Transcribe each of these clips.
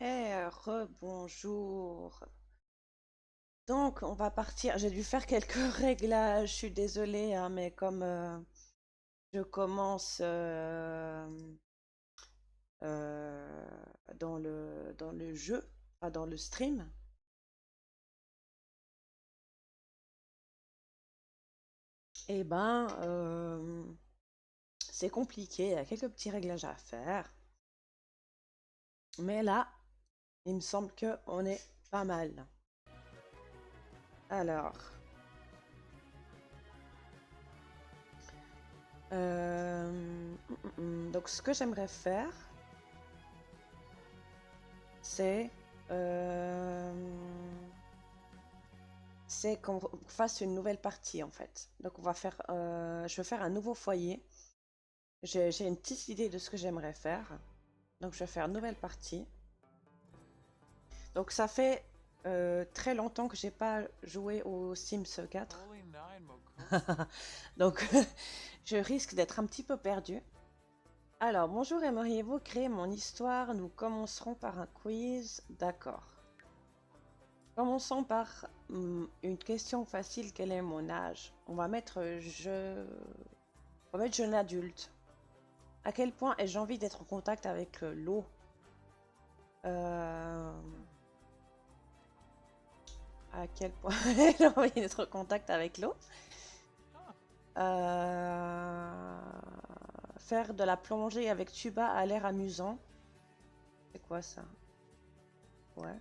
Rebonjour. Donc, on va partir. J'ai dû faire quelques réglages, je suis désolée, hein, mais comme je commence euh, dans le jeu, pas dans le stream, et ben, c'est compliqué. Il y a quelques petits réglages à faire. Mais là, il me semble que on est pas mal. Alors, donc ce que j'aimerais faire, c'est euh, c'est qu'on fasse une nouvelle partie en fait. Donc on va faire, je vais faire un nouveau foyer. J'ai une petite idée de ce que j'aimerais faire. Donc je vais faire une nouvelle partie. Donc ça fait très longtemps que j'ai pas joué au Sims 4. Donc je risque d'être un petit peu perdue. Alors bonjour, aimeriez-vous créer mon histoire? Nous commencerons par un quiz. D'accord. Commençons par une question facile. Quel est mon âge? On va mettre jeune adulte. À quel point ai-je envie d'être en contact avec l'eau? Euh, À quel point ai-je envie d'être en contact avec l'eau? Euh, Faire de la plongée avec tuba a l'air amusant. C'est quoi ça? Ouais.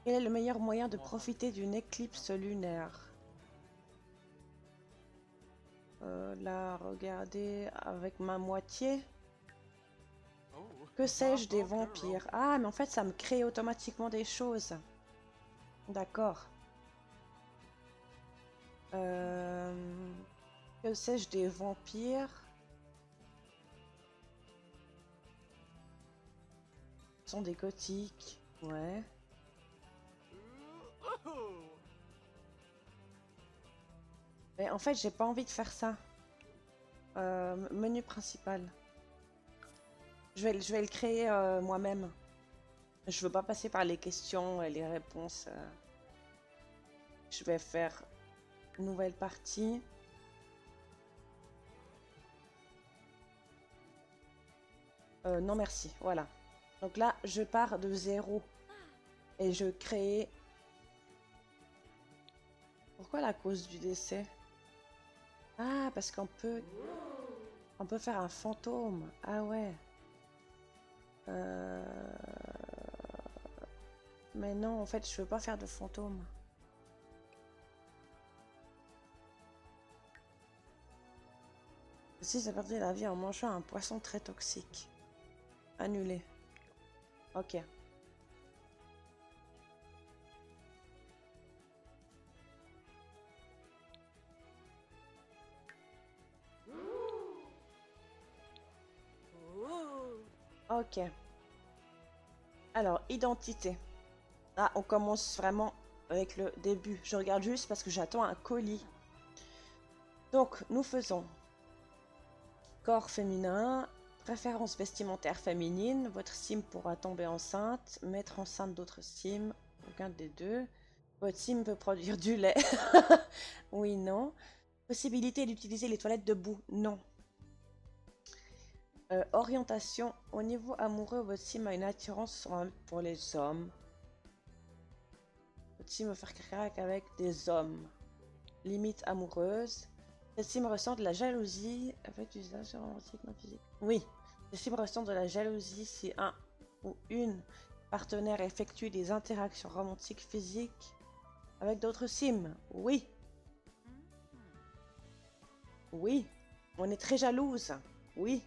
Quel est le meilleur moyen de profiter d'une éclipse lunaire? La regarder avec ma moitié. Que sais-je des vampires? Ah, mais en fait, ça me crée automatiquement des choses. D'accord. Euh, Que sais-je des vampires? Ce sont des gothiques. Ouais. Mais en fait, j'ai pas envie de faire ça. Menu principal. Je vais le créer moi-même. Je veux pas passer par les questions et les réponses. Je vais faire nouvelle partie. Non merci, voilà. Donc là, je pars de zéro et je crée. Pourquoi la cause du décès? Ah, parce on peut faire un fantôme. Ah ouais. Euh, Mais non, en fait, je veux pas faire de fantôme. Si ça perdait la vie en mangeant un poisson très toxique. Annulé. Ok. Ok. Alors, identité. Ah, on commence vraiment avec le début. Je regarde juste parce que j'attends un colis. Donc, nous faisons corps féminin, préférence vestimentaire féminine. Votre sim pourra tomber enceinte, mettre enceinte d'autres sims. Aucun des deux. Votre sim peut produire du lait. Oui, non. Possibilité d'utiliser les toilettes debout. Non. Orientation. Au niveau amoureux, votre sim a une attirance pour les hommes. Votre sim veut faire craquer avec des hommes. Limite amoureuse. Cette sim ressent de la jalousie avec usage romantique non physique. Oui. Cette sim ressent de la jalousie si un ou une partenaire effectue des interactions romantiques physiques avec d'autres sims. Oui. Oui. On est très jalouse. Oui.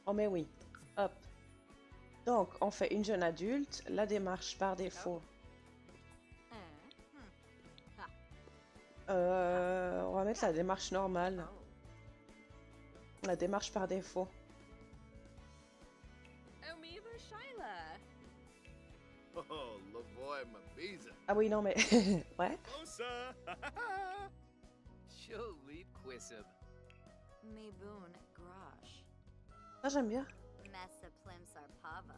Oh mais oui. Hop. Donc, on fait une jeune adulte. La démarche par défaut. On va mettre la démarche normale. La démarche par défaut. Ah oui, non, mais... ouais. Ça, j'aime bien. Mesa Plimsar Pava.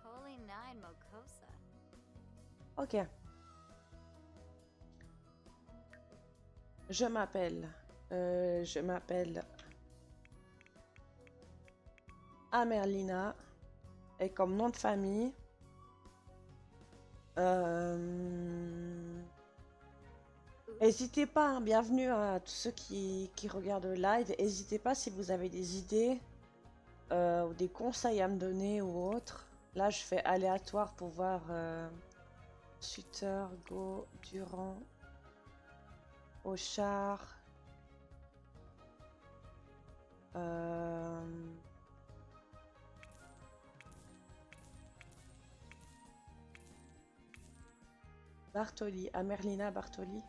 Holy Nine Mokosa. Ok. Je m'appelle Amerlina. Et comme nom de famille, n'hésitez pas, hein, bienvenue à tous ceux qui regardent le live. N'hésitez pas si vous avez des idées ou des conseils à me donner ou autre. Là, je fais aléatoire pour voir Sutter, Go, Durand, Auchard. Bartoli, Amerlina Bartoli.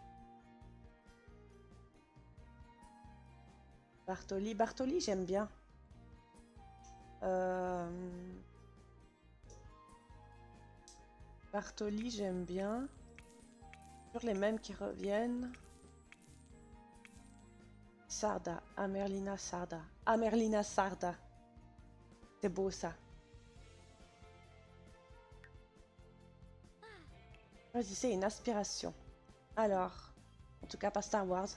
Bartoli, j'aime bien. Bartoli, j'aime bien. Toujours les mêmes qui reviennent. Sarda, Amerlina Sarda. Amerlina Sarda. C'est beau ça. Vas-y, c'est une aspiration. Alors, en tout cas pas Star Wars.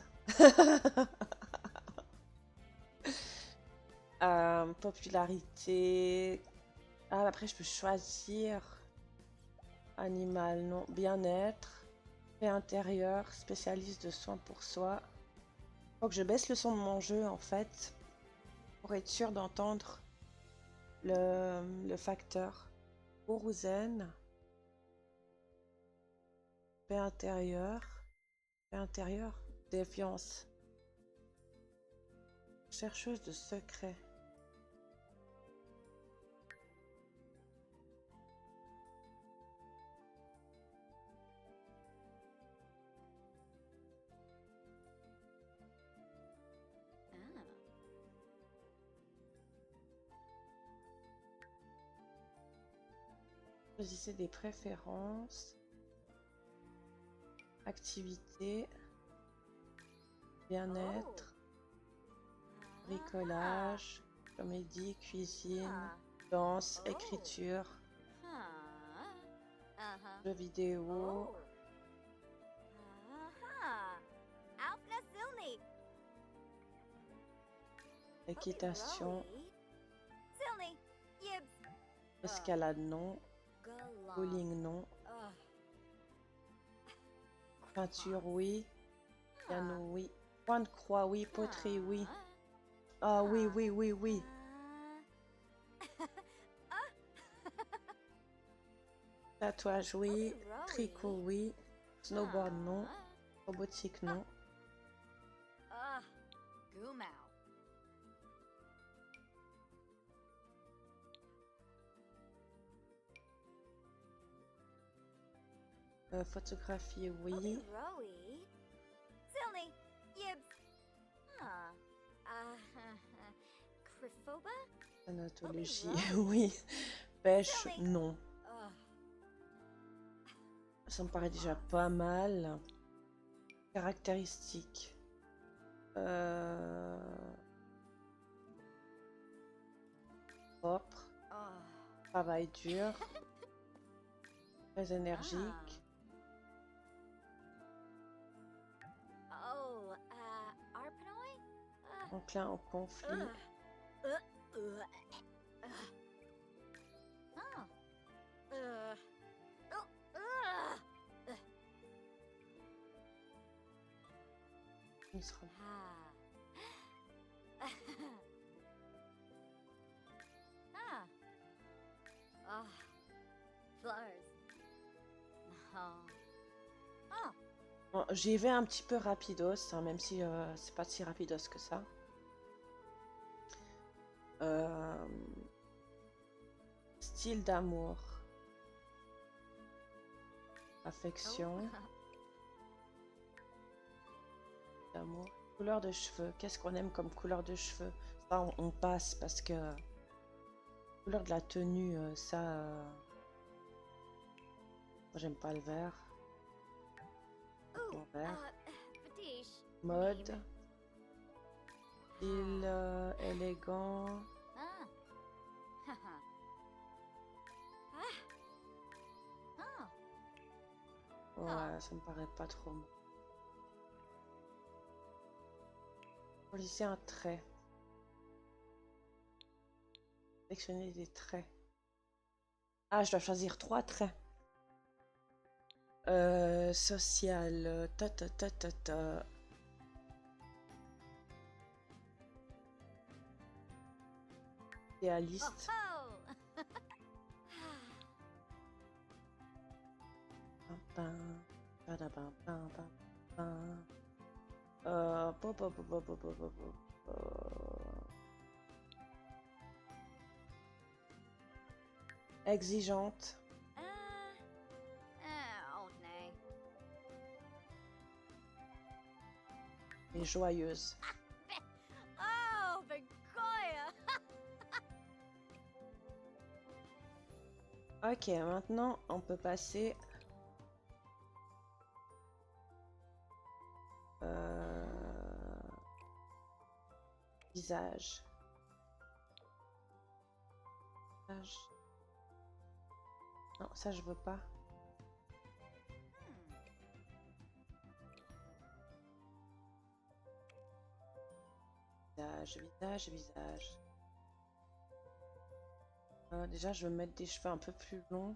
Popularité. Ah, après, je peux choisir. Animal, non. Bien-être. Paix intérieure. Spécialiste de soins pour soi. Faut que je baisse le son de mon jeu, en fait. Pour être sûr d'entendre le facteur. Borouzen. Paix intérieure. Paix intérieure. Défiance. Chercheuse de secrets. Ah. Choisissez des préférences. Activité. Bien-être. Bricolage. Comédie. Cuisine. Danse. Écriture. Jeux vidéo. Équitation. Escalade non. Bowling non. Peinture oui. Piano oui. Point de croix oui. Poterie oui. Ah oui, oui, oui, oui. Tatouage oui. Tricot oui. Snowboard non. Robotique non. Photographie oui. Anatologie oui. Pêche non. Ça me paraît déjà pas mal. Caractéristiques. Propre. Travail dur. Très énergique. Enclin au conflit. Il sera... Bon, j'y vais un petit peu rapidos, hein, même si c'est pas si rapidos que ça. Style d'amour. Affection. D'amour. Couleur de cheveux. Qu'est-ce qu'on aime comme couleur de cheveux? Ça, on passe parce que... Couleur de la tenue, ça... Moi, j'aime pas le vert. Le vert. Mode. Style élégant. Ouais, ça me paraît pas trop. Choisissez un trait. Sélectionnez des traits. Ah, je dois choisir 3 traits. Social. Ta ta ta ta ta. Idéaliste. Pam, pam, padabam, pam, pam, pam. Pop, pop, pop, pop, pop, pop, pop, Exigeante Oh, nay. et joyeuse. Oh, Begoya! Ok, maintenant on peut passer visage. Non, ça je veux pas. Visage. Déjà, je vais mettre des cheveux un peu plus longs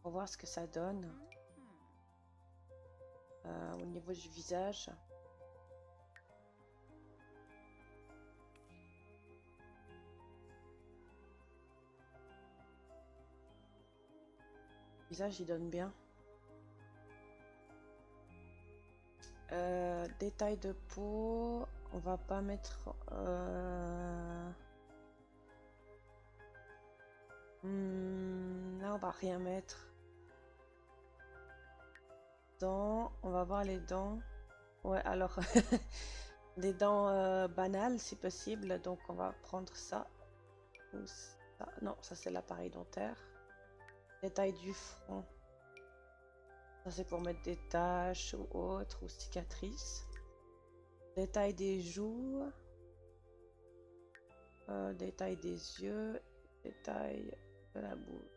pour voir ce que ça donne au niveau du visage. Le visage, il donne bien. Détail de peau, on va pas mettre. Là, on va rien mettre. Dents, on va voir les dents. Ouais, alors des dents banales si possible, donc on va prendre ça ou ça. Non, ça c'est l'appareil dentaire. Détail du front. Ça c'est pour mettre des taches ou autres ou cicatrices. Détail des joues. Détail des yeux. Détail de la bouche.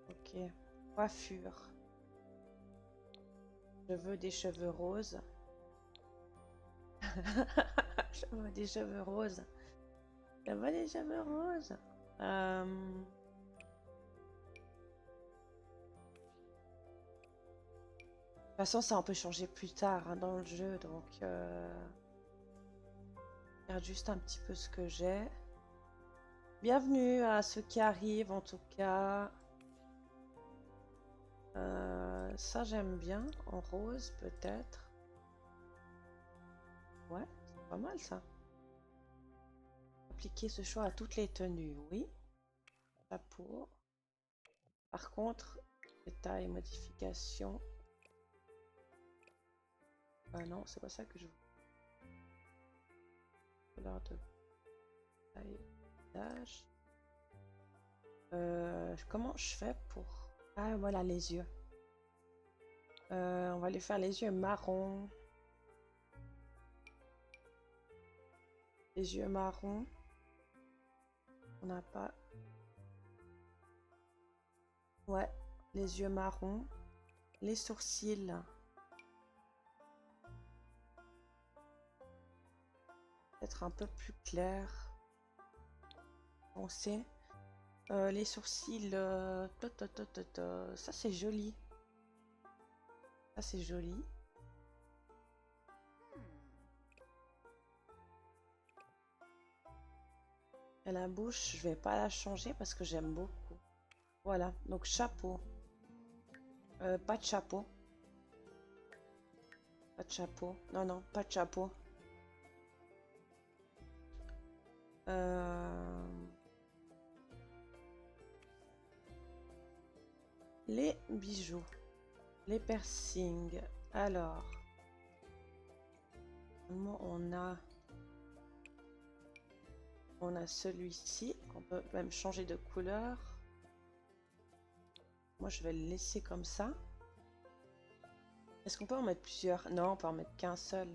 Ok. Coiffure. Je veux des cheveux roses. Je veux des cheveux roses. Je veux des cheveux roses. De toute façon, ça on peut changer plus tard hein, dans le jeu, donc je regarde juste un petit peu ce que j'ai. Bienvenue à ceux qui arrivent en tout cas. Ça j'aime bien, en rose peut-être. Ouais, c'est pas mal ça. Appliquer ce choix à toutes les tenues, oui. Chapeau. Par contre, détail, modification. Ah non, c'est pas ça que je veux. Couleur de taille, visage. Comment je fais pour... Ah voilà les yeux. On va lui faire les yeux marron. Les yeux marrons. On n'a pas... Ouais, les yeux marrons. Les sourcils. Peut-être un peu plus clair. Foncé. Les sourcils... Ça c'est joli. Ça c'est joli. Et la bouche, je vais pas la changer parce que j'aime beaucoup. Voilà, donc chapeau. Pas de chapeau. Pas de chapeau. Non, non, pas de chapeau. Les bijoux. Les piercings. Alors. On a celui-ci. On peut même changer de couleur. Moi, je vais le laisser comme ça. Est-ce qu'on peut en mettre plusieurs? Non, on peut en mettre qu'un seul.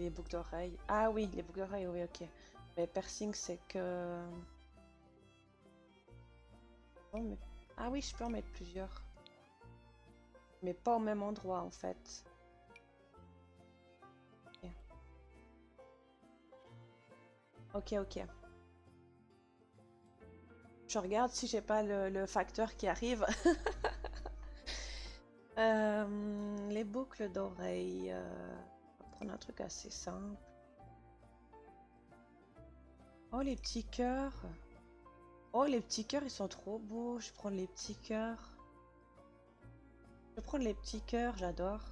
Les boucles d'oreilles. Ah oui, les boucles d'oreilles, oui, ok. Mais piercing, c'est que... Ah oui, je peux en mettre plusieurs. Mais pas au même endroit, en fait. Ok, ok. Je regarde si j'ai pas le facteur qui arrive. Les boucles d'oreilles. On va prendre un truc assez simple. Oh, les petits cœurs. Oh, les petits cœurs, ils sont trop beaux. Je prends les petits cœurs. Je vais prendre les petits cœurs, j'adore.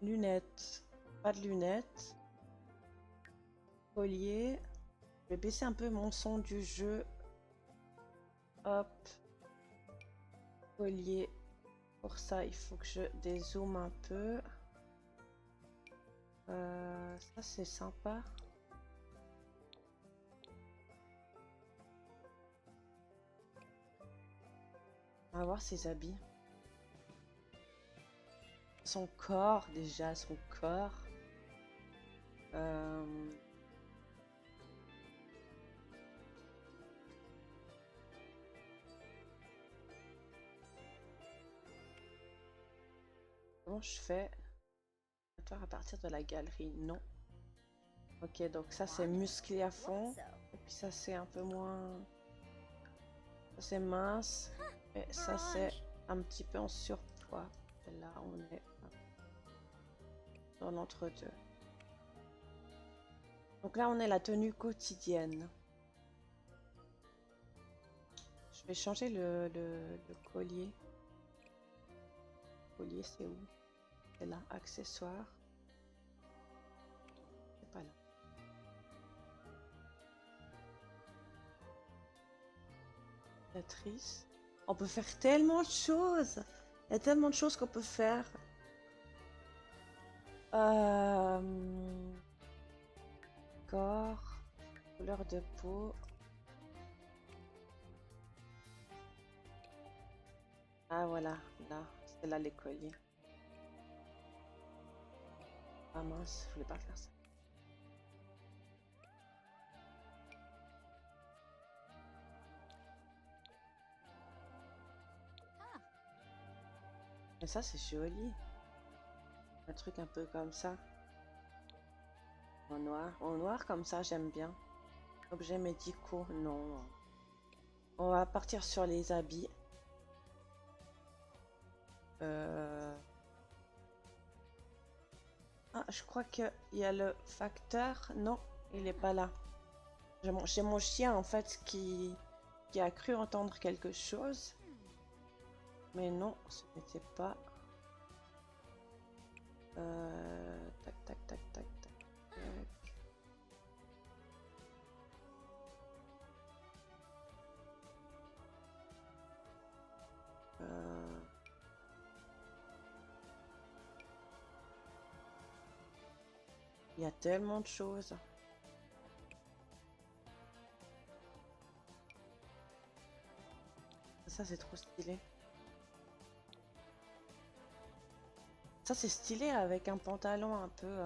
Lunettes. Pas de lunettes. Collier. Je vais baisser un peu mon son du jeu. Hop. Collier. Pour ça, il faut que je dézoome un peu. Ça, c'est sympa. On va voir ses habits. Son corps, déjà, son corps. Comment je fais? À partir de la galerie, non. Ok, donc ça c'est musclé à fond. Et puis ça c'est un peu moins... Ça c'est mince. Et ça c'est un petit peu en surpoids. Et là on est dans l'entre-deux. Donc là on est la tenue quotidienne. Je vais changer le collier. Le collier c'est où? C'est là, accessoires. C'est pas là. On peut faire tellement de choses. Il y a tellement de choses qu'on peut faire. Corps, couleur de peau. Ah voilà, là, c'est là les colliers. Ah mince, je voulais pas faire ça. Mais ça c'est joli. Un truc un peu comme ça. En noir. En noir comme ça j'aime bien. Objets médicaux, non. On va partir sur les habits. Ah, je crois qu'il y a le facteur. Non, il est pas là. J'ai mon chien en fait qui a cru entendre quelque chose. Mais non, ce n'était pas. Tac, tac, tac, tac, tac, tac. Il y a tellement de choses. Ça c'est trop stylé. Ça c'est stylé avec un pantalon un peu...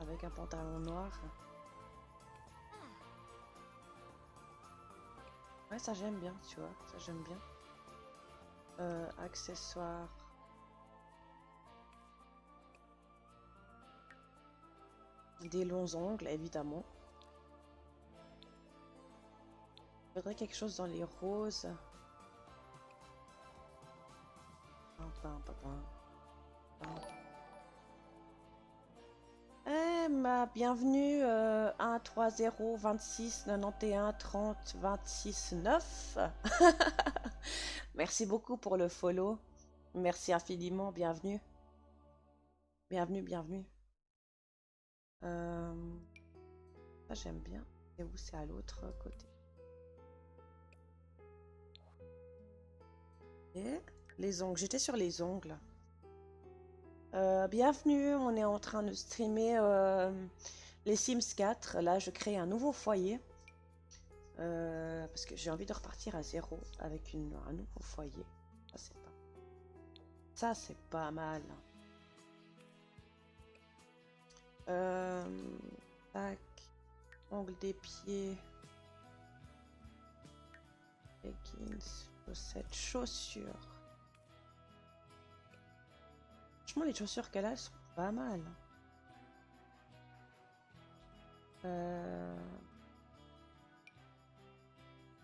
avec un pantalon noir. Ouais, ça j'aime bien, tu vois. Ça j'aime bien. Accessoires. Des longs ongles, évidemment. Il faudrait quelque chose dans les roses. Bienvenue 1 3 0 26 91 30 26 9. Merci beaucoup pour le follow. Merci infiniment, bienvenue. Bienvenue, bienvenue. Ça j'aime bien. Et où c'est à l'autre côté? Et les ongles, j'étais sur les ongles. Bienvenue, on est en train de streamer les Sims 4. Là, je crée un nouveau foyer. Parce que j'ai envie de repartir à zéro avec un nouveau foyer. Ça, c'est pas... Ça, c'est pas mal. Tac. Ongle des pieds. Leggings. Chaussettes. Chaussures. Franchement, les chaussures qu'elle a sont pas mal.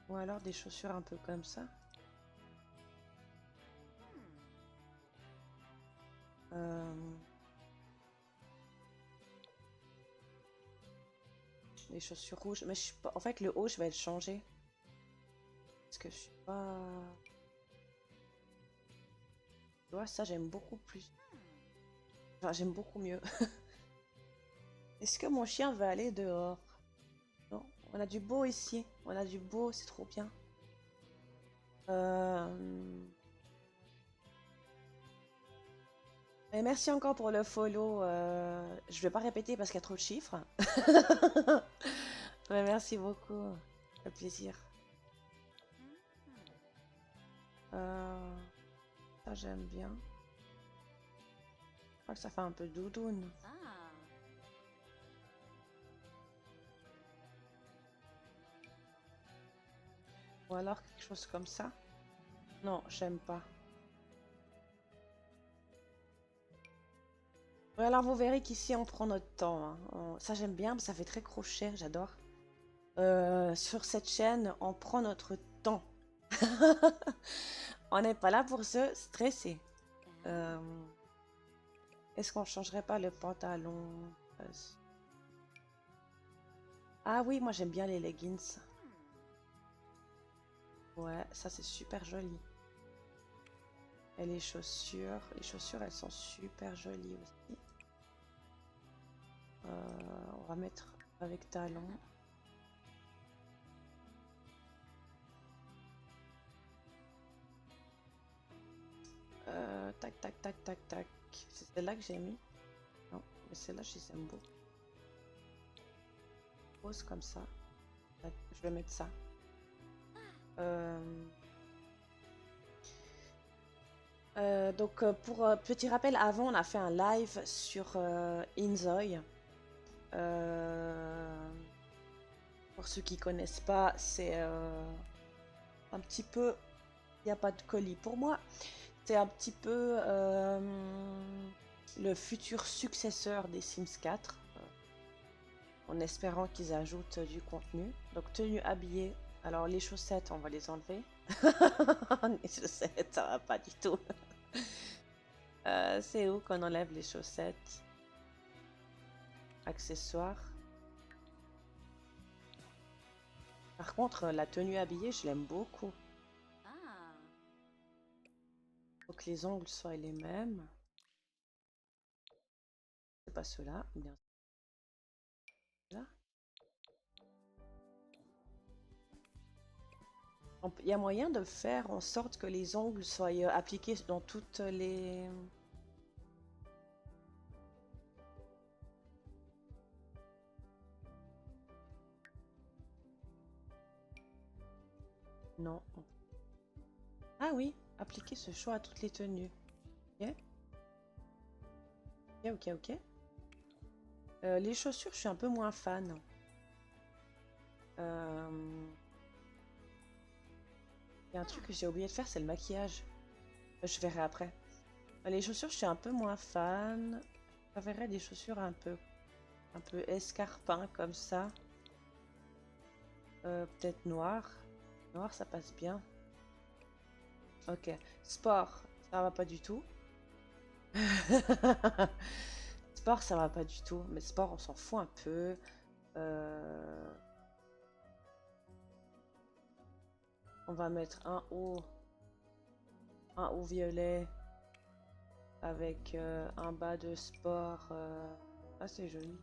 Ou alors des chaussures un peu comme ça. Les chaussures rouges. Mais je suis pas... En fait, le haut, je vais le changer. Parce que je suis pas... Tu vois, ça, j'aime beaucoup plus. Enfin, j'aime beaucoup mieux. Est-ce que mon chien veut aller dehors? Non, on a du beau ici. On a du beau, c'est trop bien. Et merci encore pour le follow. Je vais pas répéter parce qu'il y a trop de chiffres. Mais merci beaucoup. Ça fait plaisir. Ça j'aime bien. Je crois que ça fait un peu doudoune. Ah. Ou alors quelque chose comme ça. Non, j'aime pas. Ouais, alors vous verrez qu'ici on prend notre temps. Hein. Ça j'aime bien, mais ça fait très crochet, j'adore. Sur cette chaîne, on prend notre temps. On n'est pas là pour se stresser. Est-ce qu'on changerait pas le pantalon? Ah oui, moi j'aime bien les leggings. Ouais, ça c'est super joli. Et les chaussures elles sont super jolies aussi. On va mettre avec talons. Tac, tac, tac, tac, tac. C'est celle-là que j'ai mis. Non, mais celle-là, je les aime beaucoup. Pose comme ça. Je vais mettre ça. Donc, pour petit rappel, avant, on a fait un live sur Inzoi. Pour ceux qui connaissent pas, c'est un petit peu... Il n'y a pas de colis pour moi. C'est un petit peu le futur successeur des Sims 4, en espérant qu'ils ajoutent du contenu. Donc tenue habillée, alors les chaussettes on va les enlever. Les chaussettes ça va pas du tout. C'est où qu'on enlève les chaussettes? Accessoires. Par contre la tenue habillée je l'aime beaucoup. Ah. Faut que les ongles soient les mêmes. C'est pas ceux-là, bien là. Il y a moyen de faire en sorte que les ongles soient appliqués dans toutes les... Non. Ah oui, appliquer ce choix à toutes les tenues. Ok. Ok, ok, ok. Les chaussures, je suis un peu moins fan. Il y a un truc que j'ai oublié de faire, c'est le maquillage. Je verrai après. Les chaussures, je suis un peu moins fan. Je verrai des chaussures un peu escarpins comme ça. Peut-être noir. Noir, ça passe bien. Ok. Sport, ça va pas du tout. Sport, ça va pas du tout. Mais sport, on s'en fout un peu. On va mettre un haut violet avec un bas de sport. Ah, c'est joli.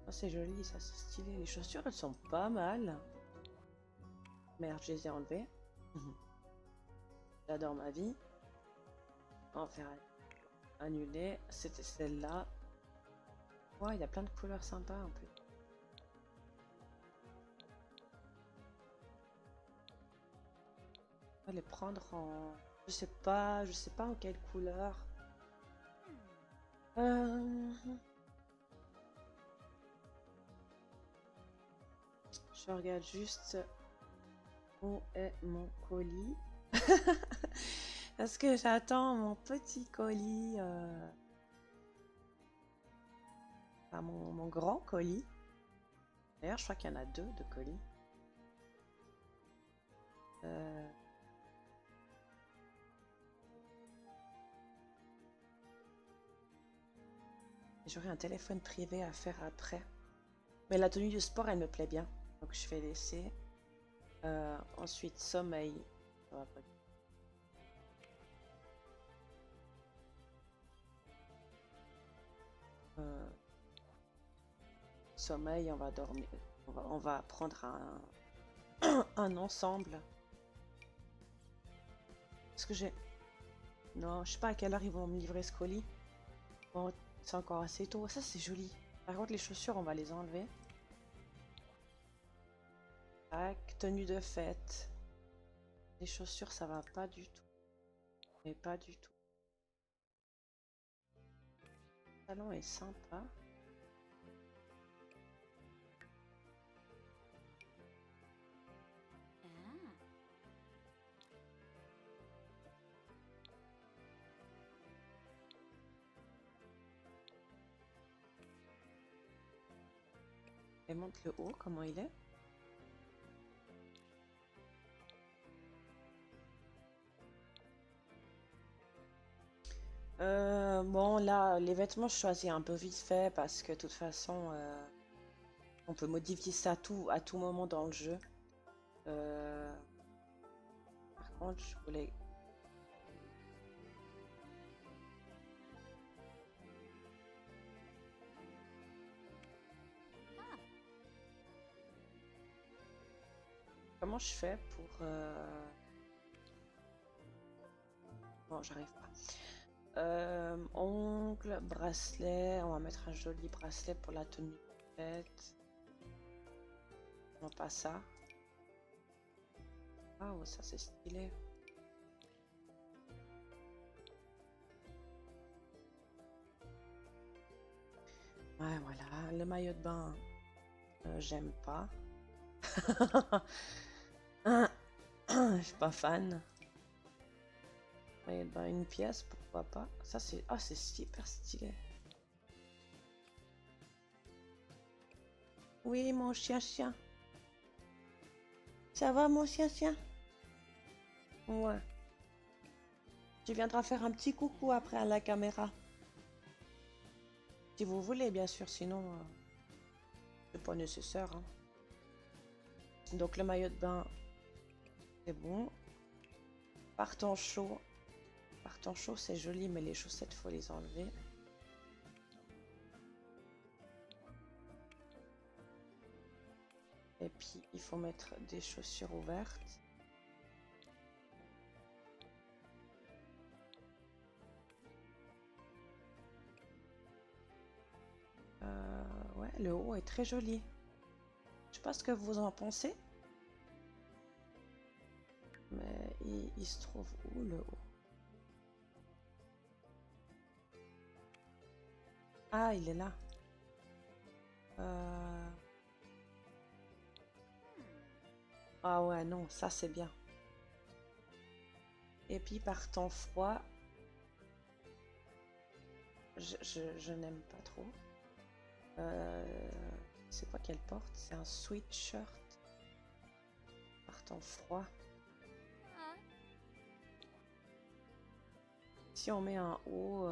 Ah, c'est joli, ça, c'est stylé. Les chaussures, elles sont pas mal. Merde, je les ai enlevées. J'adore ma vie. On va faire annuler. C'était celle-là. Ouais, il y a plein de couleurs sympas en plus. va les prendre en... je sais pas en quelle couleur. Euh, Je regarde juste où est mon colis. Parce que j'attends mon petit colis. Enfin, mon grand colis. D'ailleurs, je crois qu'il y en a 2 de colis. J'aurai un téléphone privé à faire après. Mais la tenue de sport, elle me plaît bien. Donc je vais laisser. Ensuite, sommeil. Ça va pas. Sommeil, on va dormir. On va prendre un ensemble. Est-ce que j'ai... Non, je sais pas à quelle heure ils vont me livrer ce colis. Bon, c'est encore assez tôt. Ça, c'est joli. Par contre, les chaussures, on va les enlever. Tac, tenue de fête. Les chaussures, ça va pas du tout. Mais pas du tout. Le salon est sympa. Et montre le haut, comment il est. Bon, là, les vêtements, je choisis un peu vite fait parce que de toute façon, on peut modifier ça à tout moment dans le jeu. Par contre, je voulais... Comment je fais pour... Bon, j'arrive pas. Ongles, bracelet. On va mettre un joli bracelet pour la tenue de fête. Non, pas ça. Ah, oh, ça c'est stylé. Ouais, voilà. Le maillot de bain, j'aime pas. Je suis pas fan. Maillot de bain, une pièce, pourquoi pas. Ça c'est... Ah, c'est super stylé. Oui, mon chien. Ça va, mon chien? Ouais. Tu viendras faire un petit coucou après à la caméra. Si vous voulez, bien sûr, sinon, c'est pas nécessaire. Hein. Donc le maillot de bain, c'est bon. Partant chaud. Partant chaud, c'est joli, mais les chaussettes, faut les enlever. Et puis, il faut mettre des chaussures ouvertes. Ouais, le haut est très joli. Je sais pas ce que vous en pensez. Mais il se trouve où le haut? Ah, il est là. Ah ouais, non, ça c'est bien. Et puis par temps froid, je n'aime pas trop. C'est quoi qu'elle porte? C'est un sweatshirt. Par temps froid. Si on met un haut...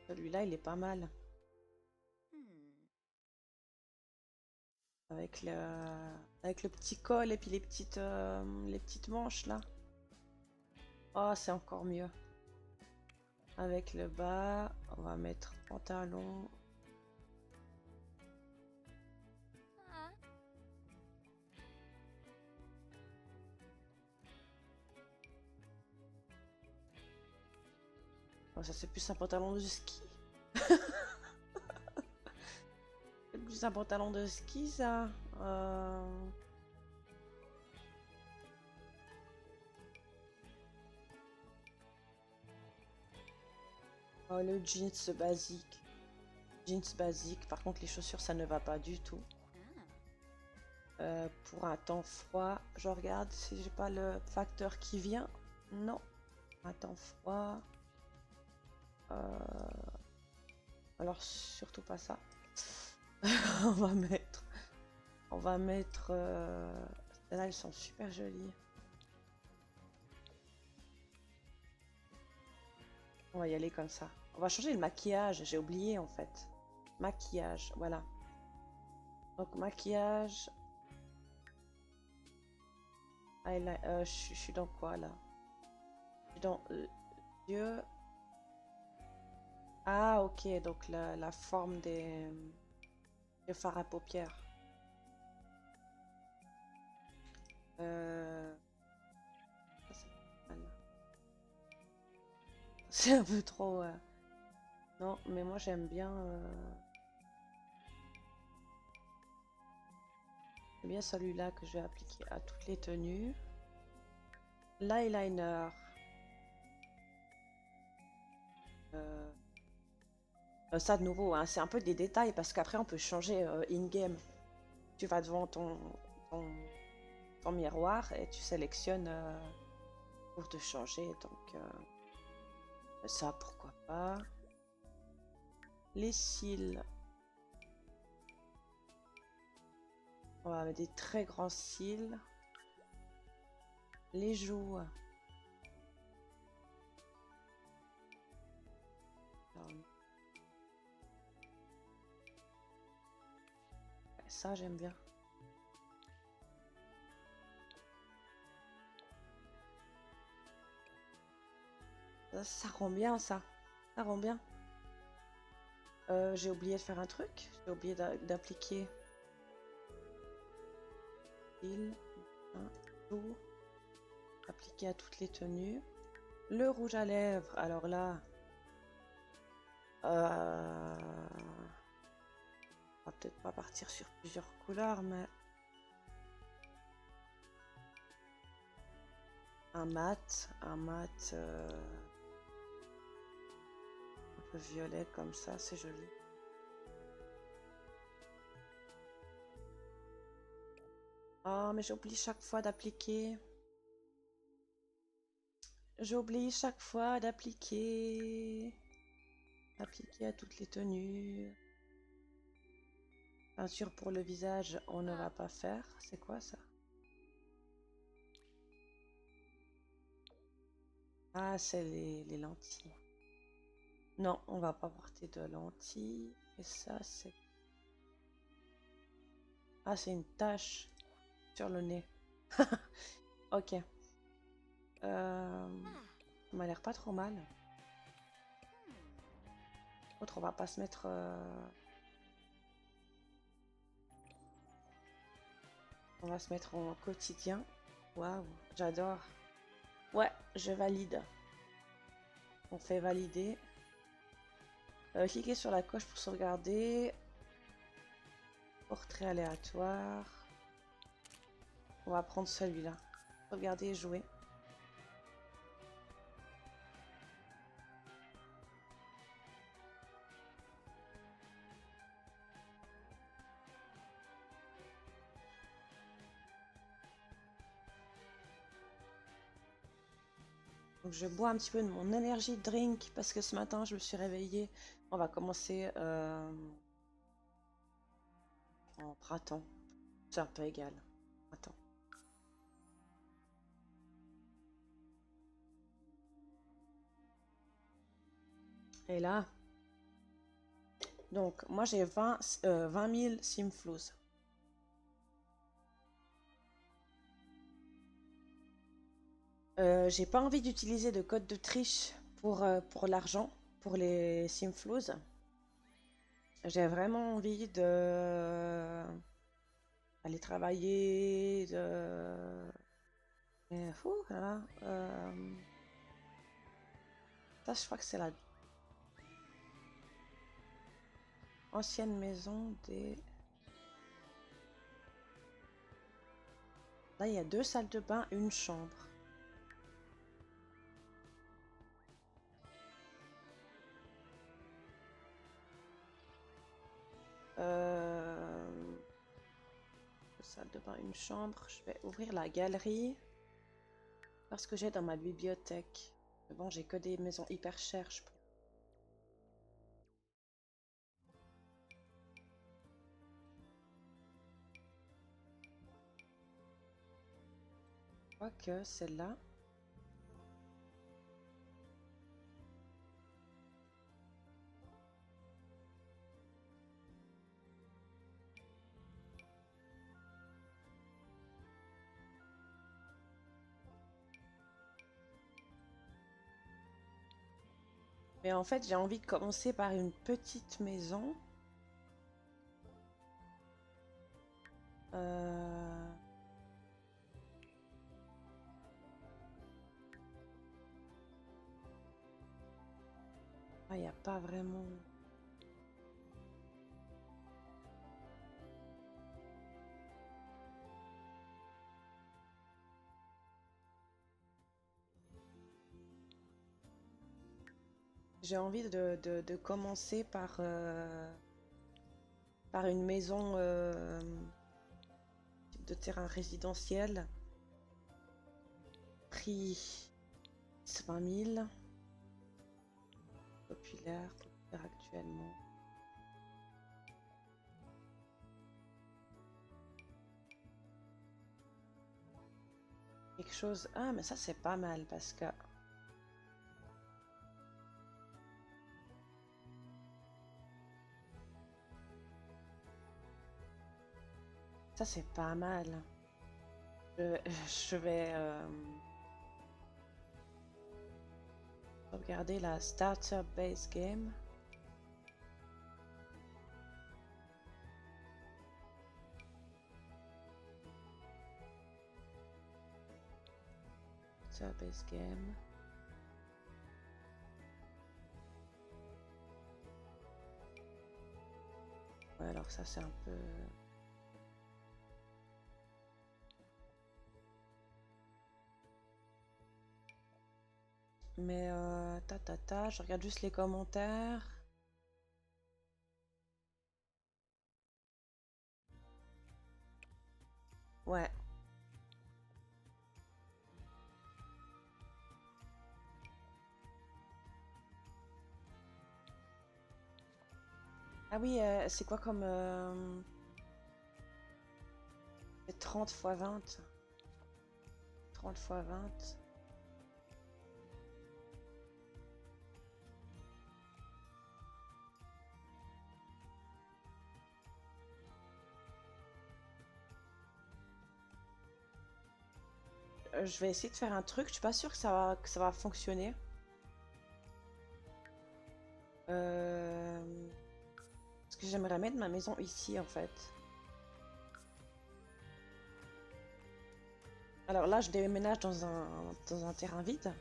Celui-là, il est pas mal. Avec le petit col et puis les petites manches là. Oh, c'est encore mieux. Avec le bas, on va mettre pantalon. Oh, ça c'est plus un pantalon de ski. C'est plus C'est un pantalon de ski, ça. Oh, le jeans basique. Jeans basique. Par contre, les chaussures, ça ne va pas du tout. Pour un temps froid, je regarde si j'ai pas le facteur qui vient. Non. Un temps froid. Alors, surtout pas ça. On va mettre. On va mettre. Celles-là, elles sont super jolies. On va y aller comme ça. On va changer le maquillage. J'ai oublié en fait. Maquillage, voilà. Donc, maquillage. Je suis dans quoi là? Je suis dans yeux. Ah, ok. Donc, la forme des fards à paupières. Ça, c'est pas mal. C'est un peu trop. Non, mais moi j'aime bien. J'aime bien celui-là que je vais appliquer à toutes les tenues. L'eyeliner. Ça de nouveau, hein, c'est un peu des détails parce qu'après on peut changer in-game. Tu vas devant ton miroir et tu sélectionnes pour te changer. Donc ça, pourquoi pas. Les cils. On va mettre des très grands cils. Les joues. Alors, ça, j'aime bien. Ça rend bien, ça. Ça rend bien. J'ai oublié de faire un truc. J'ai oublié d'appliquer. Un jour. Appliqué à toutes les tenues. Le rouge à lèvres. Alors là. On va peut-être pas partir sur plusieurs couleurs, mais. Un mat. Un mat. Un peu violet comme ça. C'est joli. Oh, mais j'oublie chaque fois d'appliquer. J'oublie chaque fois d'appliquer. Appliquer à toutes les tenues. Peinture pour le visage, on ne va pas faire. C'est quoi ça? Ah, c'est les lentilles. Non, on va pas porter de lentilles. Et ça, c'est... Ah, c'est une tache sur le nez. Ok. Ça m'a l'air pas trop mal. Autre, on va pas se mettre... On va se mettre en quotidien. Waouh, j'adore. Ouais, je valide. On fait valider. Cliquez sur la coche pour sauvegarder. Portrait aléatoire. On va prendre celui-là. Sauvegarder et jouer. Donc je bois un petit peu de mon energy drink parce que ce matin je me suis réveillée. On va commencer en printemps. C'est un peu égal. Attends. Et là, donc moi j'ai 20 000 simflouz. J'ai pas envie d'utiliser de code de triche pour l'argent, pour les simflouz. J'ai vraiment envie de aller travailler, Et, là, ça, je crois que c'est la ancienne maison des... Là, il y a 2 salles de bain, une chambre. Salle de bain, une chambre. Je vais ouvrir la galerie. Parce que j'ai dans ma bibliothèque. Mais bon, j'ai que des maisons hyper chères, je pense. Quoique, celle-là. Mais en fait, j'ai envie de commencer par une petite maison. Ah, il n'y a pas vraiment... J'ai envie de commencer par une maison de terrain résidentiel. Prix 20 000. Populaire actuellement. Quelque chose... Ah, mais ça, c'est pas mal parce que... Ça, c'est pas mal. Je vais regarder la Starter Base Game. Starter Base Game. Ouais, alors ça, c'est un peu... Mais je regarde juste les commentaires. Ouais. Ah oui, c'est quoi comme... c'est 30 fois 20. 30 fois 20. Je vais essayer de faire un truc. Je suis pas sûre que ça va fonctionner. Parce que j'aimerais mettre ma maison ici, en fait. Alors là, je déménage dans un terrain vide.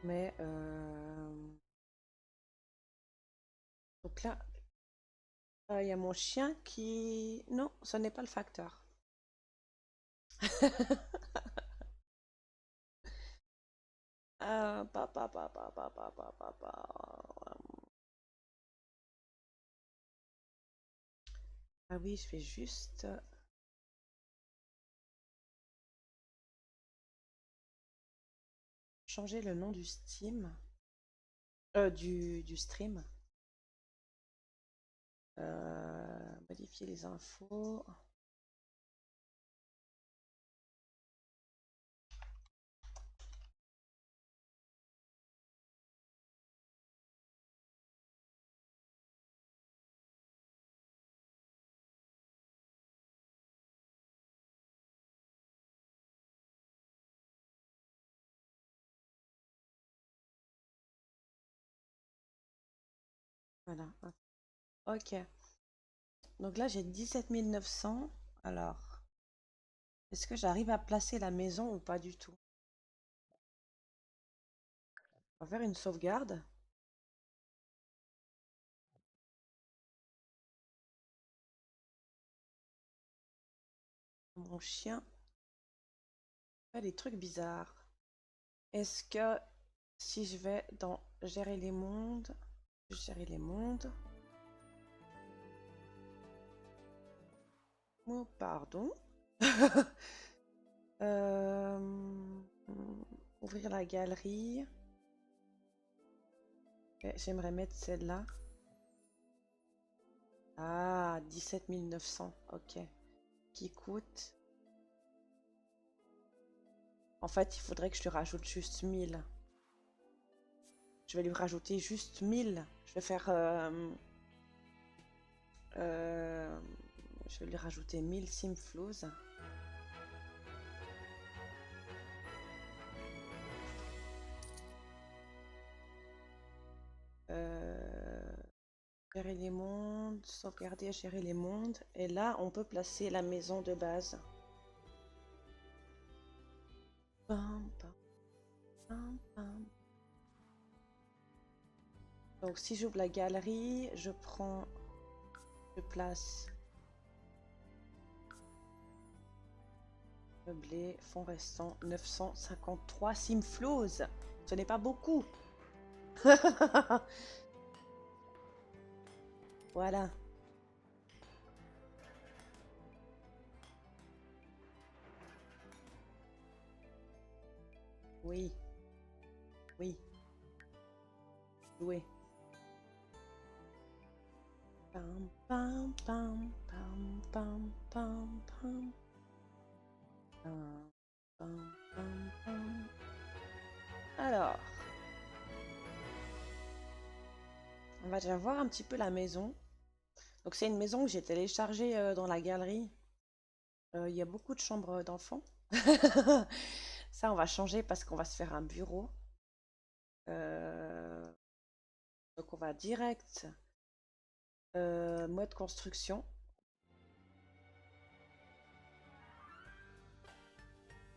Mais... Donc là, il y a mon chien qui... Non, ce n'est pas le facteur. Pa, pa, pa, pa, pa, pa, pa, pa, pa. Ah oui, je vais juste changer le nom du Steam. Du stream. Modifier les infos. Voilà. Ok. Donc là, j'ai 17 900. Alors, Est-ce que j'arrive à placer la maison ou pas du tout? On va faire une sauvegarde. Mon chien fait des trucs bizarres. Est-ce que si je vais dans gérer les mondes, gérer les mondes. Oh, pardon. Euh, Ouvrir la galerie. J'aimerais mettre celle-là. Ah, 17 900. Ok. Qui coûte. En fait, il faudrait que je lui rajoute juste 1000. Je vais lui rajouter juste 1000. Je vais faire. Euh, je vais lui rajouter 1000 simflouz. Gérer les mondes, sauvegarder, gérer les mondes. Et là, on peut placer la maison de base. Pam, pam, pam, pam. Donc, si j'ouvre la galerie, je place meublé, fonds restant 953 simflouz. Ce n'est pas beaucoup. Voilà. Oui. Oui. Jouer. Pam, pam, pam, pam, pam, pam, pam. Pam, pam, pam, pam. Alors, on va déjà voir un petit peu la maison. Donc c'est une maison que j'ai téléchargée dans la galerie. Il y a beaucoup de chambres d'enfants. Ça, on va changer parce qu'on va se faire un bureau. Euh, Donc on va direct mode construction.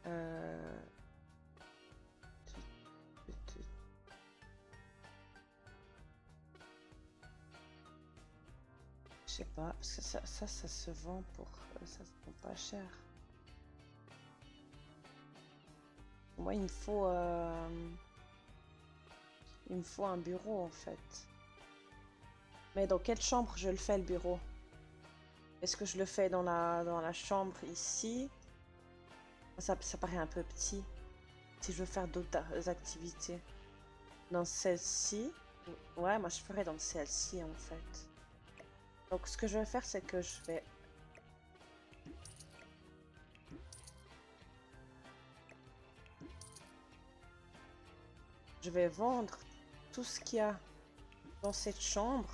Euh, Je sais pas, parce que ça se vend pour... ça se vend pas cher. Moi, il me faut un bureau, en fait. Mais dans quelle chambre je le fais, le bureau? Est-ce que je le fais dans la chambre ici? Ça paraît un peu petit. Si je veux faire d'autres activités. Dans celle-ci? Ouais, moi, je ferais dans celle-ci, en fait. Donc, ce que je vais faire, c'est que je vais vendre tout ce qu'il y a dans cette chambre.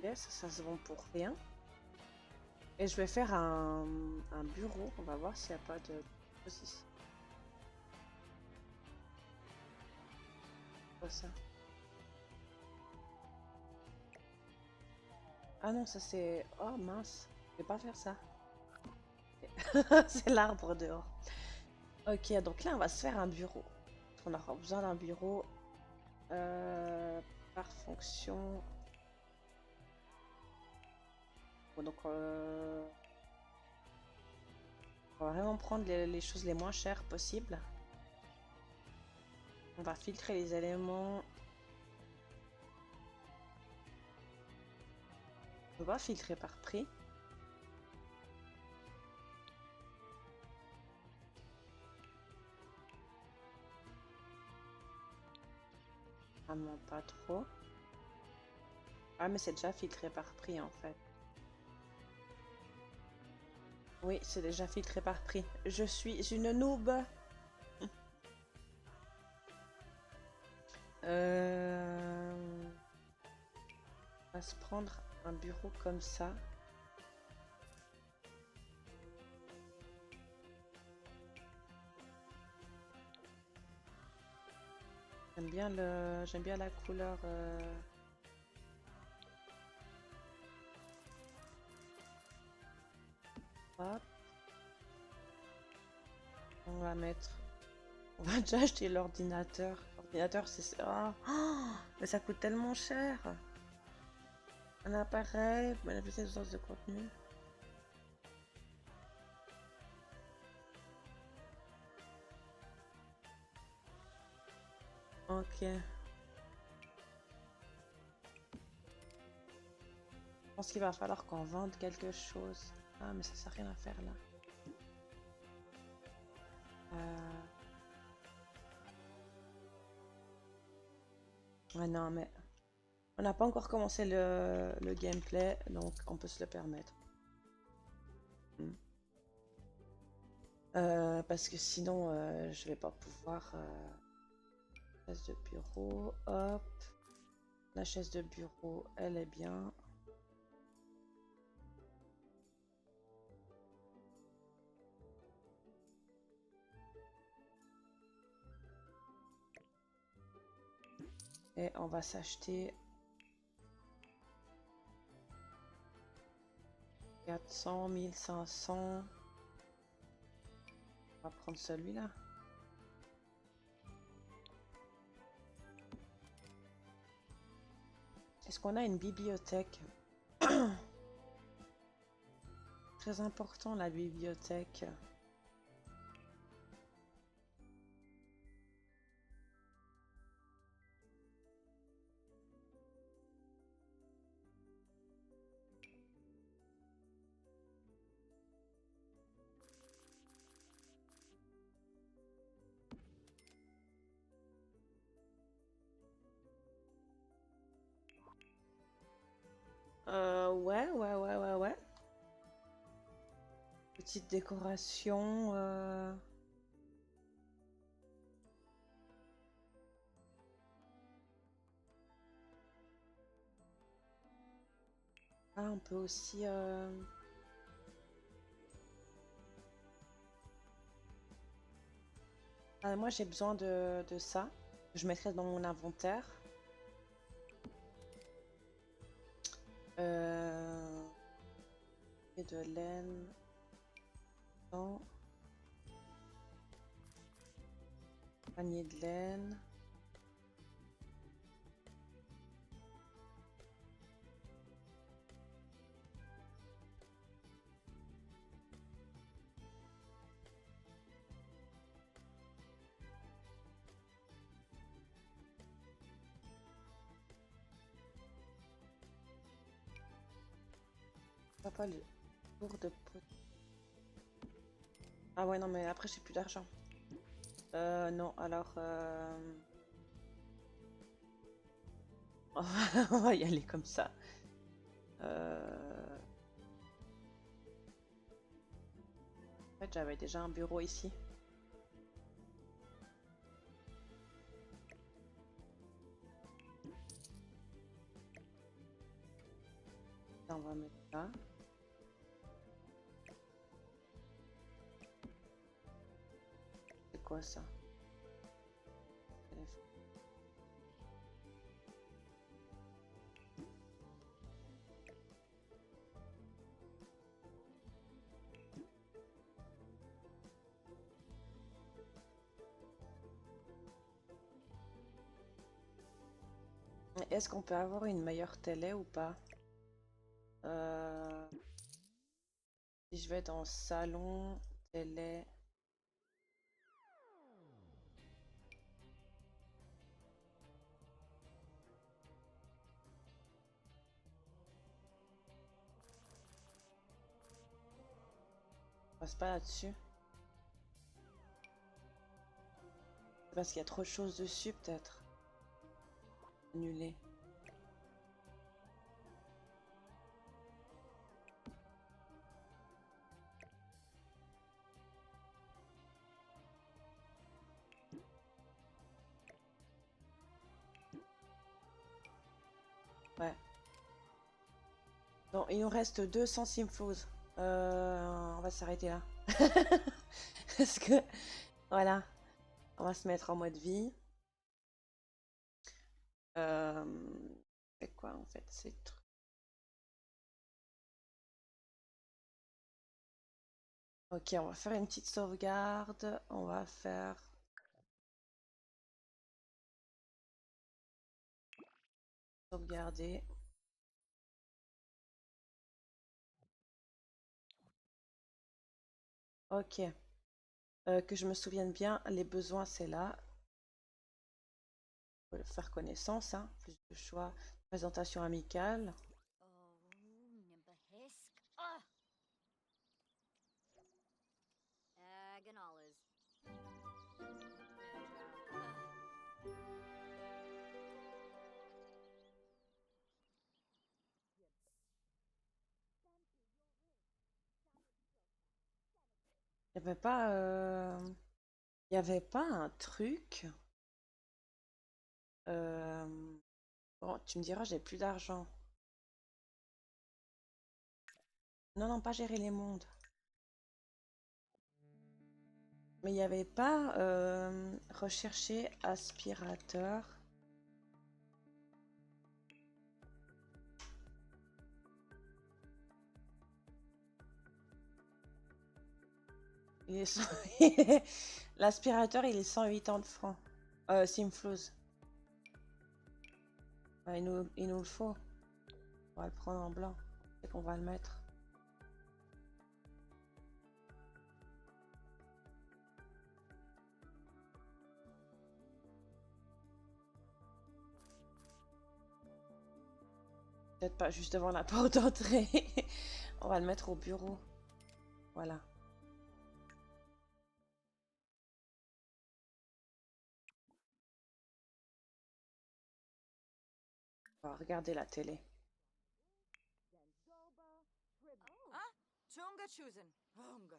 Yes, ça se vend pour rien. Et je vais faire un bureau. On va voir s'il n'y a pas de position. Quoi ça? Ah non, ça c'est... Oh mince, je vais pas faire ça. C'est l'arbre dehors. Ok, donc là on va se faire un bureau. On aura besoin d'un bureau par fonction. Bon, donc on va vraiment prendre les choses les moins chères possibles. On va filtrer les éléments. On va filtrer par prix. Vraiment pas trop. Ah mais c'est déjà filtré par prix en fait. Oui, c'est déjà filtré par prix. Je suis une noob. On va se prendre un bureau comme ça. J'aime bien la couleur. On va mettre... On va déjà acheter l'ordinateur. L'ordinateur, c'est... Ah, mais ça coûte tellement cher. Un appareil, bénéficier de sources de contenu. Ok. Je pense qu'il va falloir qu'on vende quelque chose. Ah, mais ça sert à rien à faire là. Ouais, non, mais on n'a pas encore commencé le gameplay, donc on peut se le permettre. Parce que sinon, je vais pas pouvoir. Chaise de bureau, hop. La chaise de bureau, elle est bien. Et on va s'acheter 400, 1500. On va prendre celui-là. Est-ce qu'on a une bibliothèque? Très important la bibliothèque. Ouais. Petite décoration. Ah, on peut aussi... Ah, moi, j'ai besoin de ça. Je mettrai dans mon inventaire. Et de laine. Non. Panier de laine. Pas le tour de pot. Ah ouais, non, mais après, j'ai plus d'argent. Non, alors... on va y aller comme ça. En fait, j'avais déjà un bureau ici. Là, on va mettre ça. C'est quoi ça? Est-ce qu'on peut avoir une meilleure télé ou pas? Si je vais dans salon, télé... On passe pas là-dessus. C'est parce qu'il y a trop de choses dessus, peut-être. Annulé. Ouais. Non, il nous reste 200 symphoses. On va s'arrêter là. Parce que, voilà, on va se mettre en mode vie. C'est quoi en fait ces trucs? Ok, on va faire une petite sauvegarde. On va faire... Sauvegarder. Ok. Que je me souvienne bien, les besoins, c'est là. Faut faire connaissance, hein. Plus de choix. Présentation amicale. Oh, Nimbahisk. Ah! Ganolas. Il n'y avait pas... Il y avait pas un truc... Bon, tu me diras, j'ai plus d'argent. Non, non, pas gérer les mondes. Mais il n'y avait pas rechercher aspirateur. Il est L'aspirateur, il est 180 francs. Simflouz. Ouais, il nous le faut. On va le prendre en blanc. Et qu'on va le mettre. Peut-être pas juste devant la porte d'entrée. On va le mettre au bureau. Voilà. On va regarder la télé. Ah, Chunga Chusen. Hunga.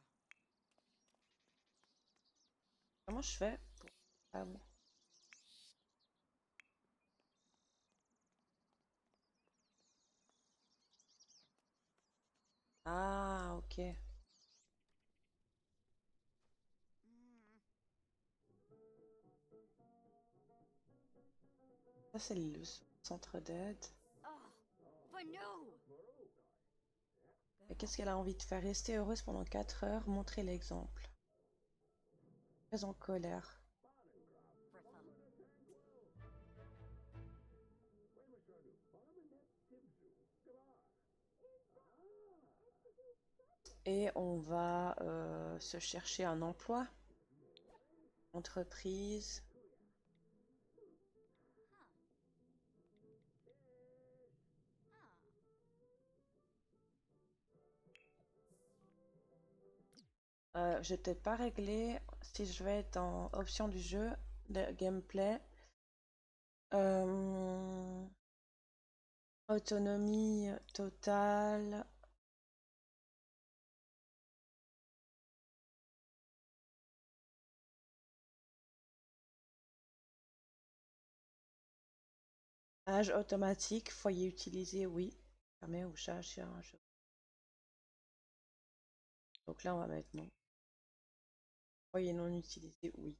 Comment je fais pour... Ah bon. Ah, ok. Ça, c'est le centre d'aide. Oh, for new. Et qu'est-ce qu'elle a envie de faire? Rester heureuse pendant 4 heures, montrer l'exemple. Très en colère. Fritha. Et on va se chercher un emploi. Entreprise. Huh. Ah. Je vais peut-être pas régler si je vais dans option du jeu, de gameplay. Euh, Autonomie totale. Âge automatique, foyer utilisé, oui. Fermé ou charge sur un jeu. Donc là, on va mettre non. Foyer non utilisé, oui.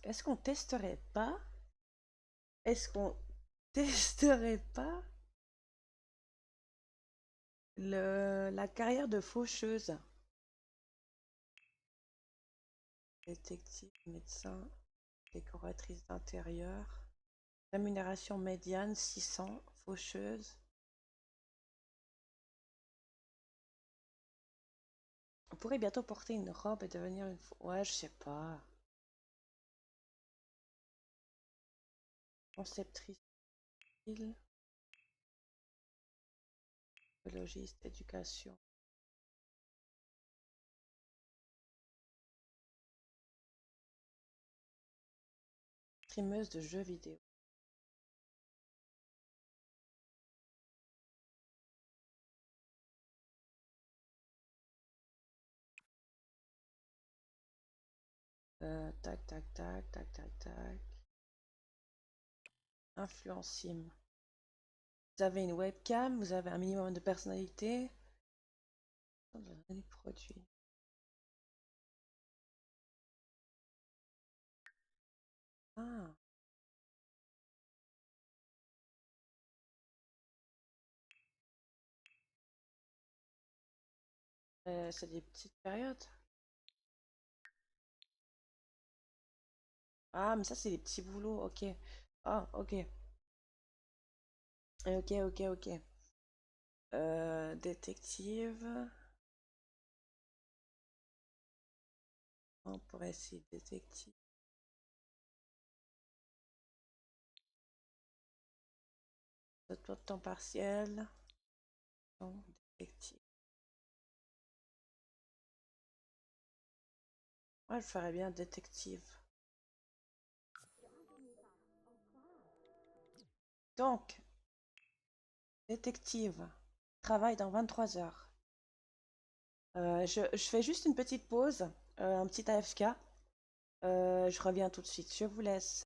Est-ce qu'on testerait pas? Est-ce qu'on testerait pas la carrière de faucheuse? Détective, médecin, décoratrice d'intérieur. Rémunération médiane 600, faucheuse. On pourrait bientôt porter une robe et devenir une... Ouais, je sais pas. Conceptrice, biologiste, éducation. Streameuse de jeux vidéo. Tac, tac, tac, tac, tac, tac. Influencime. Vous avez une webcam, vous avez un minimum de personnalité. Les produits. Ah, c'est des petites périodes. Ah, mais ça, c'est des petits boulots, ok. Ah, ok. Ok, ok, ok. Détective. On pourrait essayer détective. De temps partiel. Non, détective. Moi, je ferais bien détective. Donc, détective. Travaille dans 23 heures. Je fais juste une petite pause, un petit AFK. Je reviens tout de suite. Je vous laisse.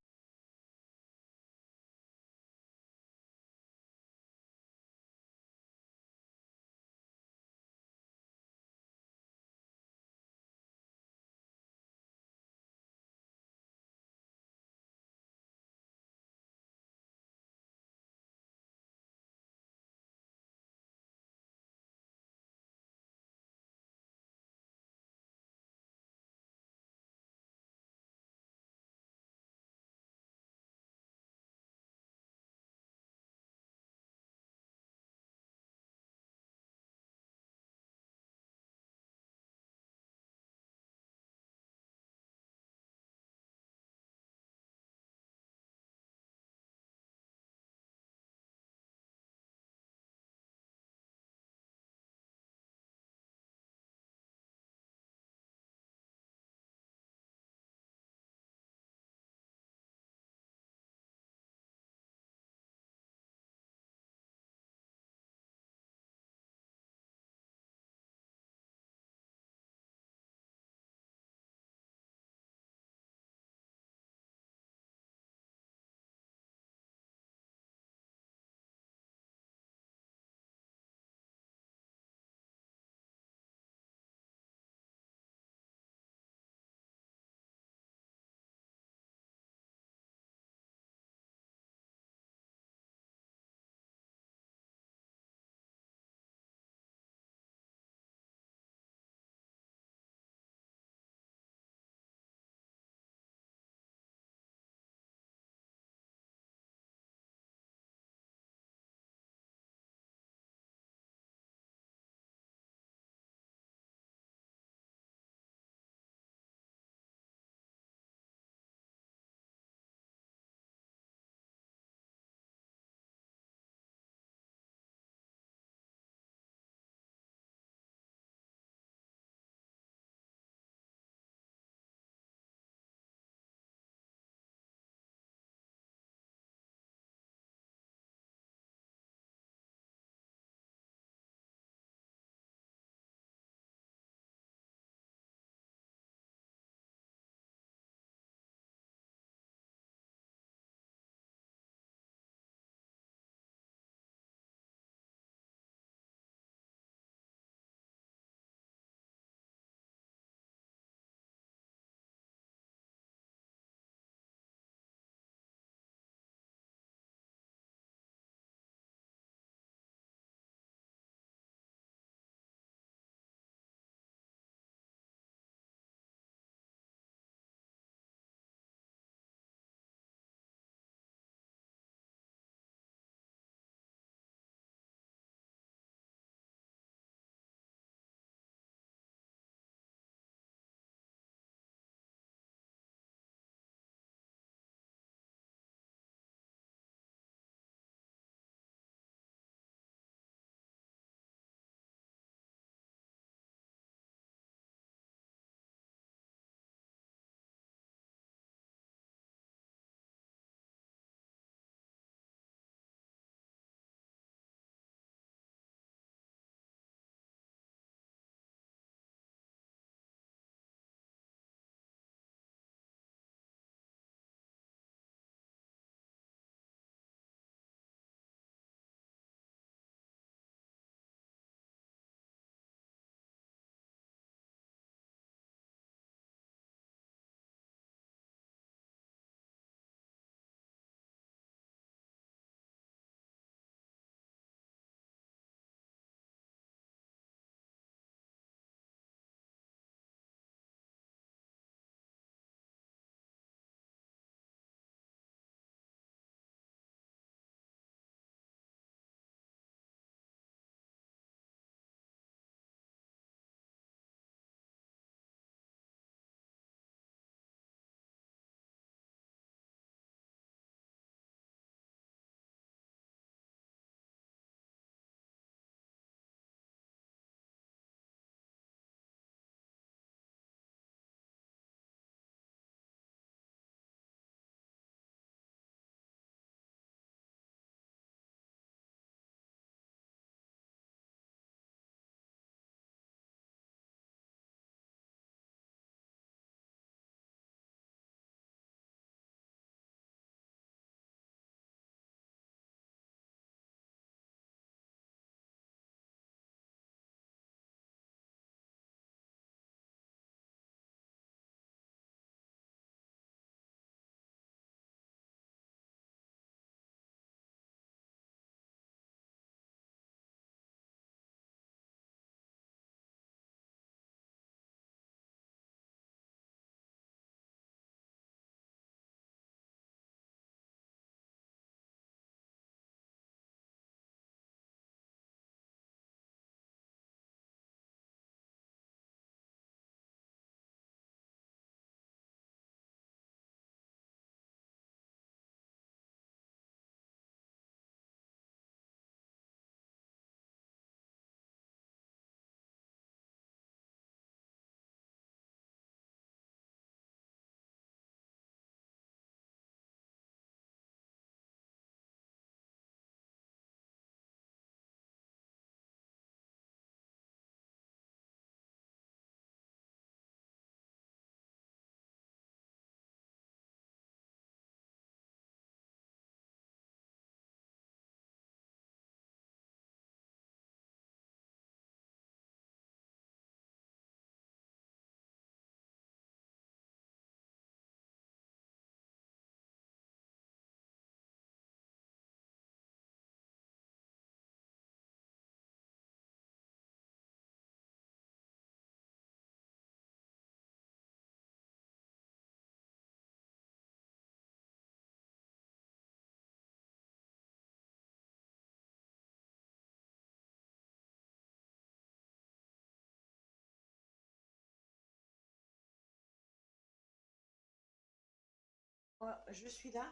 Ouais, je suis là.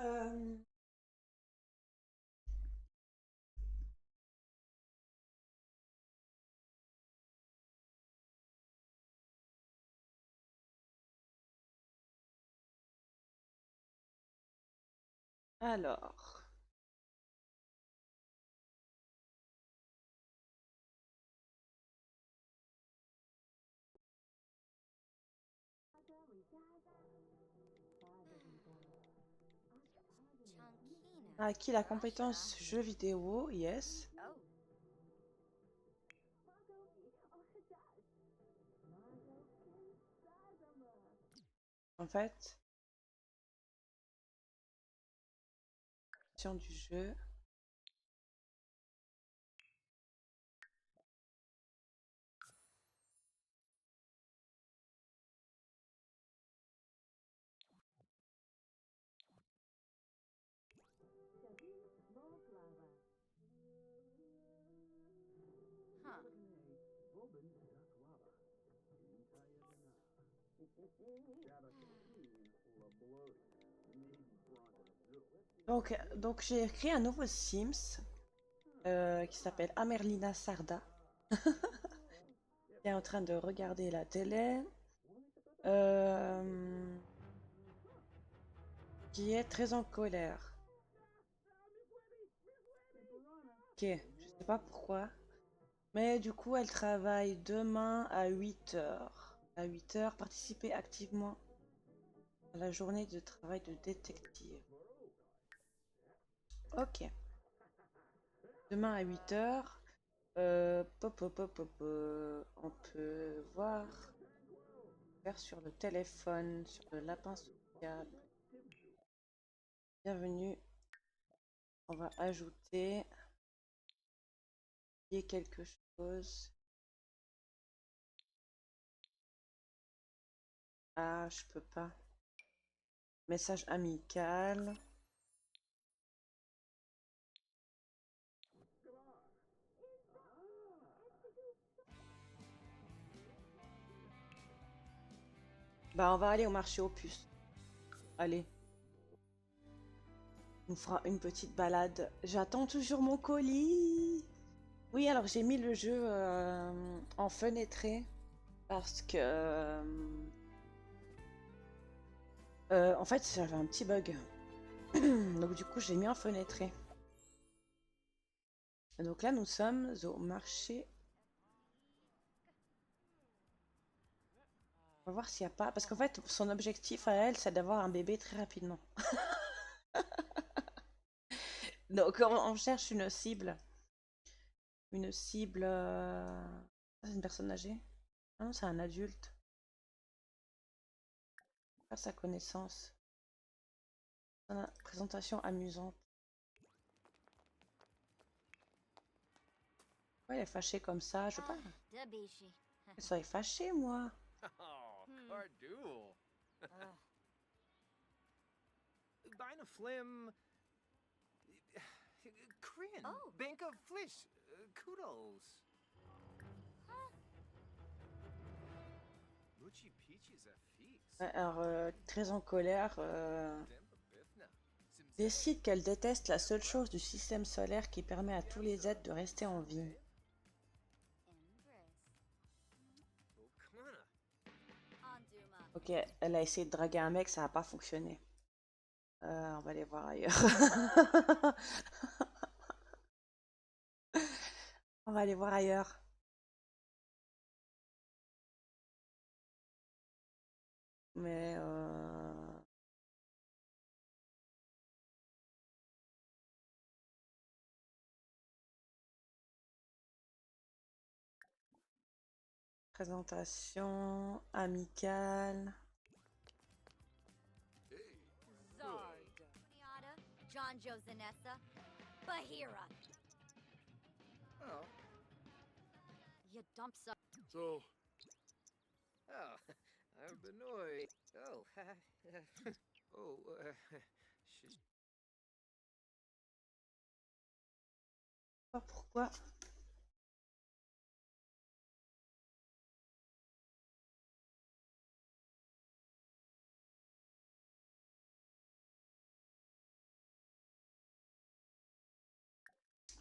Euh, alors. Chankina. Acquis la Russia. compétence jeu vidéo, yes. Oh. En fait, option du jeu. Huh. Donc j'ai créé un nouveau Sims qui s'appelle Amerlina Sarda, qui est en train de regarder la télé, euh, qui est très en colère. Ok, je sais pas pourquoi. Mais du coup, elle travaille demain à 8 heures. À 8 heures, participer activement à la journée de travail de détective. Ok. Demain à 8 heures. On peut voir faire sur le téléphone, sur le lapin social. Bienvenue. On va ajouter quelque chose. Ah, je peux pas. Message amical. Bah, on va aller au marché aux puces. Allez, on fera une petite balade. J'attends toujours mon colis. Oui, alors j'ai mis le jeu en fenêtré parce que en fait j'avais un petit bug. Donc du coup j'ai mis en fenêtré. Et donc là nous sommes au marché. On va voir s'il n'y a pas. Parce qu'en fait son objectif à elle c'est d'avoir un bébé très rapidement. Donc on cherche une cible. Une cible. C'est une personne âgée? Ah non, c'est un adulte. Faire sa connaissance. Présentation amusante. Pourquoi elle est fâchée comme ça? Je veux pas. Dabishi. Elle soit fâchée, moi. Oh, Hmm. Cardool. Ugh. Bina Flim. Kryn. Oh. Bank of Flish. Kudos. Luchi Peachy's a feast. Ouais, alors, très en colère, décide qu'elle déteste la seule chose du système solaire qui permet à tous les êtres de rester en vie. Empress. Anduma. Ok, elle a essayé de draguer un mec, ça n'a pas fonctionné. On va aller voir ailleurs. On va aller voir ailleurs. Mais présentation amicale. Zard. Miata. John Josanessa. Bahira. Oh. You dump so. So, Oh. Benoit. Oh. Oh. Pas pourquoi.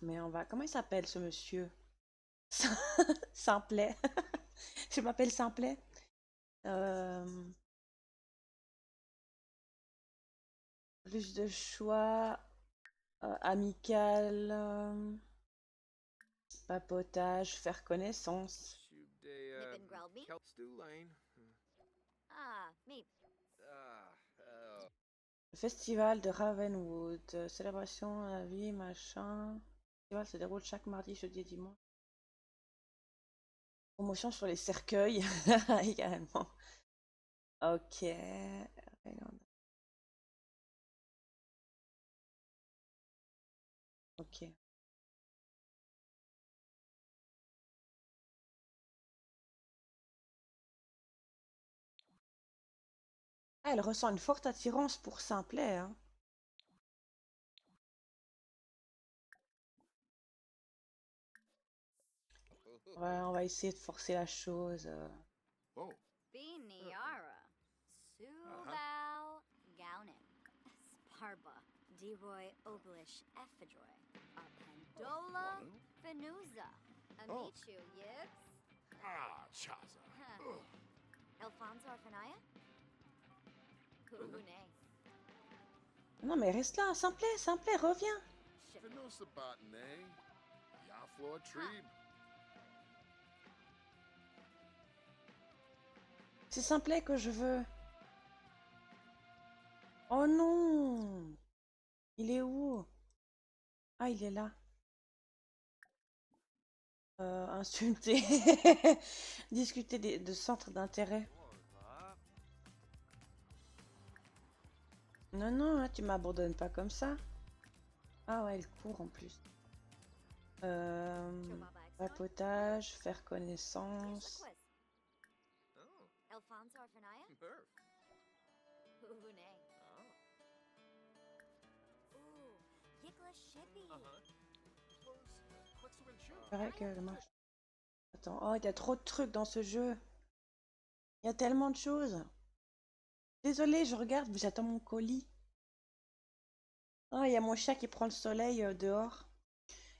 Mais on va... Comment il s'appelle ce monsieur? Simplet. Je m'appelle Simplet. Plus de choix. Amical. Papotage. Faire connaissance. Nippin' Grelby? Stew Lane. Ah, me. Le festival de Ravenwood. Célébration à la vie, machin. Le festival se déroule chaque mardi, jeudi et dimanche. Promotion sur les cercueils. Également. Ok. Ok. Ah, elle ressent une forte attirance pour Simplet, hein. Ouais, on va essayer de forcer la chose. Oh, Biniara. Subal Gaunin. Sparba. Deroy Oblish Ephedroy. Apendola Wano? Venuza. Oh. Amichu Yibs. ah, Chaza. Ugh. Alfonso Arfanaya? Kuhune. Non, mais reste là, Simplet, Simplet, reviens. Venusa Botane. Yaflor Trebe. C'est Simplet que je veux. Oh non! Il est où? Ah, il est là. Insulter. Discuter de centres d'intérêt. Non, non, hein, tu m'abandonnes pas comme ça. Ah ouais, il court en plus. Papotage, faire connaissance. Oh, Alfonso Arfanaya? Murph. Kuhune. Oh. Ooh, Yigla Shippy. Pareil que le marche. Attends, oh, il y a trop de trucs dans ce jeu. Il y a tellement de choses. Désolée, je regarde, j'attends mon colis. Ah, il y a mon chat qui prend le soleil dehors.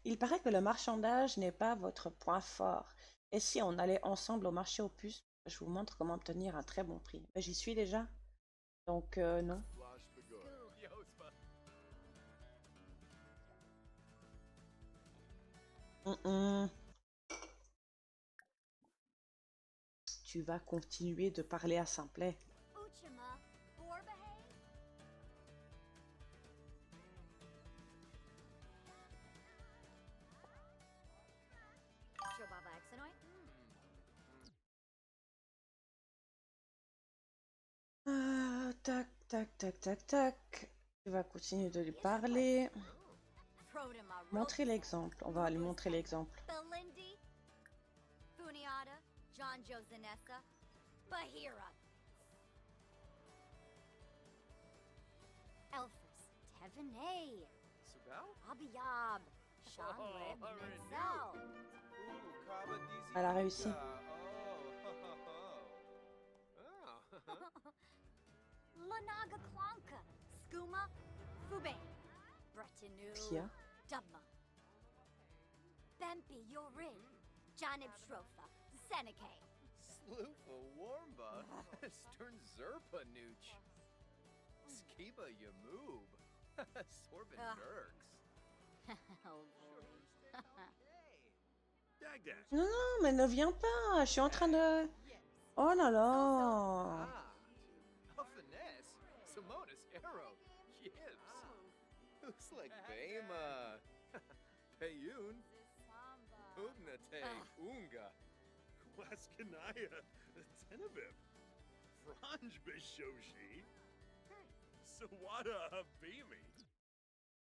Il paraît que le marchandage n'est pas votre point fort. Et si on allait ensemble au marché aux puces, je vous montre comment obtenir un très bon prix. Mais j'y suis déjà. Donc, non. Flash the good. Tu vas continuer de parler à Simplet. Uchima. Borbahay. Shobaba Exanoy? Ah, tac, tac, tac, tac, tac. Tu vas continuer de lui parler. Prodema Montrer l'exemple. On va lui montrer l'exemple. Belindi. Funiata. John Josanessa. Bahira. Elphus. Tevenay. Subal? Abiyab. Shanlib. Menzel. Ooh, Kaba Dizzy. Elle a réussi. Lanaga Clanka. Skooma. Fube. Bretanu. Pia. Dubma. Bempi Yorin. Janib Shrofa. Seneca. Sloofa Warmba. Stern Zerpa Nooch. Skiba Yamoob. Sorbin Ah. Dirks. Dagdash. Non, non, mais ne viens pas. Je suis en train de... Oh là là. Ah. A finesse. Simonis Arrow. Gibbs. Who's like Bema. Payun. Ugnate. Unga. Waskanaya. Tenabib. Franj Bishoshi. Sawada Habimi.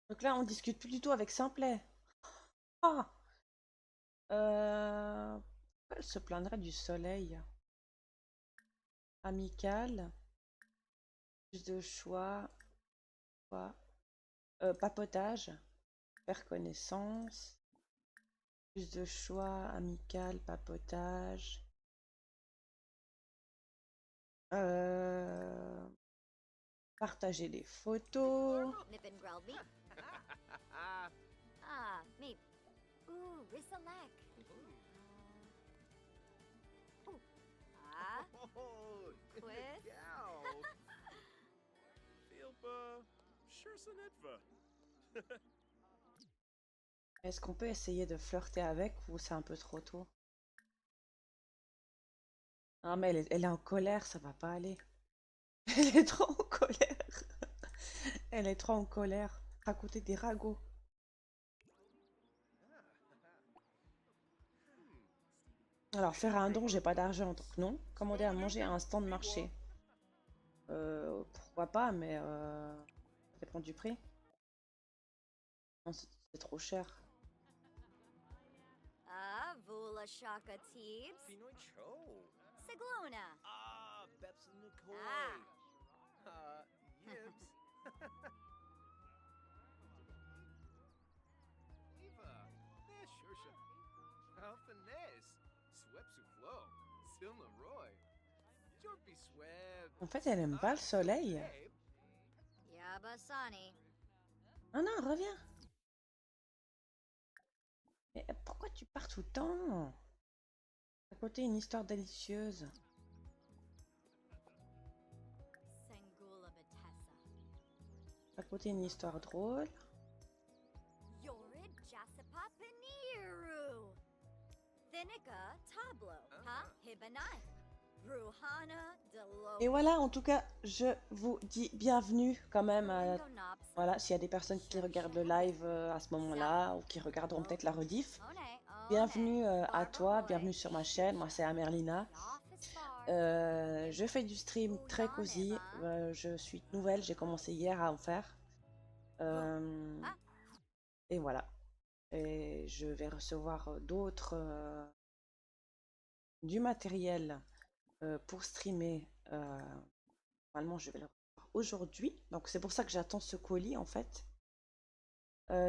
Donc là, on discute plus du tout avec Simplet. Ah. Pourquoi elle se plaindrait du soleil? Amical. Plus de choix. Papotage. Faire connaissance. Plus de choix. Amical. Papotage. Partager des photos. Nippin Grelby. Ah, me. select. Ah, Oh, quiz. gal. Filpa, Shursanetva. Est-ce qu'on peut essayer de flirter avec ou c'est un peu trop tôt? Ah mais elle est en colère, ça va pas aller. Elle est trop en colère. Elle est trop en colère. Raconter des ragots. Alors faire un don, j'ai pas d'argent, donc non. Commander à manger à un stand de marché. Pourquoi pas, mais ça dépend du prix. Non, c'est trop cher. Vula Shaka Teebs. Pinoy Cho. Sigluna. Ah, Bepson Nicole. Ah. Yibs. Eva. Ne Shursha. Alphanes. Swep Soufflo. Silna Roy. Jorpy Sweb. En fait, elle aime pas le soleil. Yabasani. Non, non, reviens. Mais pourquoi tu pars tout le temps? À côté, une histoire délicieuse. Sengula Batessa. À côté, une histoire drôle. Yorid Jasapa Peniru. Thinica Tablo. Ha Hibanai. Ruhana Delo. Et voilà, en tout cas, je vous dis bienvenue quand même à... Voilà, s'il y a des personnes qui regardent le live à ce moment-là ou qui regarderont peut-être la rediff. Bienvenue à toi, bienvenue sur ma chaîne. Moi, c'est Amerlina. Je fais du stream très cosy. Je suis nouvelle, j'ai commencé hier à en faire. Et voilà. Et je vais recevoir d'autres... du matériel pour streamer. Normalement, je vais le recevoir aujourd'hui. Donc, c'est pour ça que j'attends ce colis, en fait.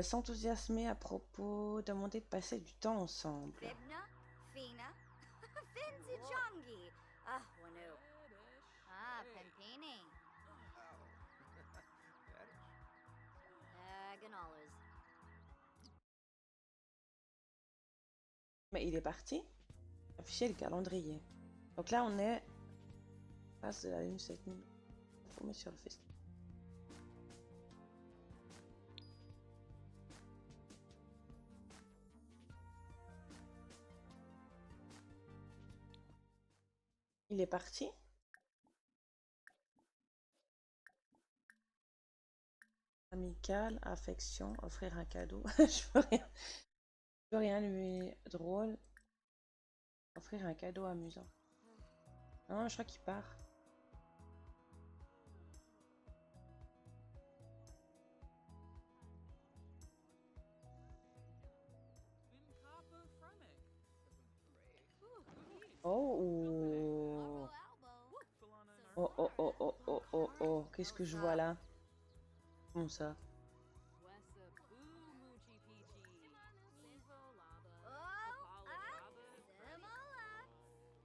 S'enthousiasmer à propos, demander de passer du temps ensemble. Fibna, Fina, Finzi Jongi. Ah, Wanu. Ah, Pempini. Ganolas. Mais il est parti. Afficher le calendrier. Donc là, on est... Passe de la lune cette nuit. Informé sur le festival. Il est parti. Amical, affection, offrir un cadeau. Je peux rien lui drôle. Offrir un cadeau amusant. Non, je crois qu'il part. Oh, oh, oh, oh, oh, oh, oh, oh, qu'est-ce que je vois là? Comment ça?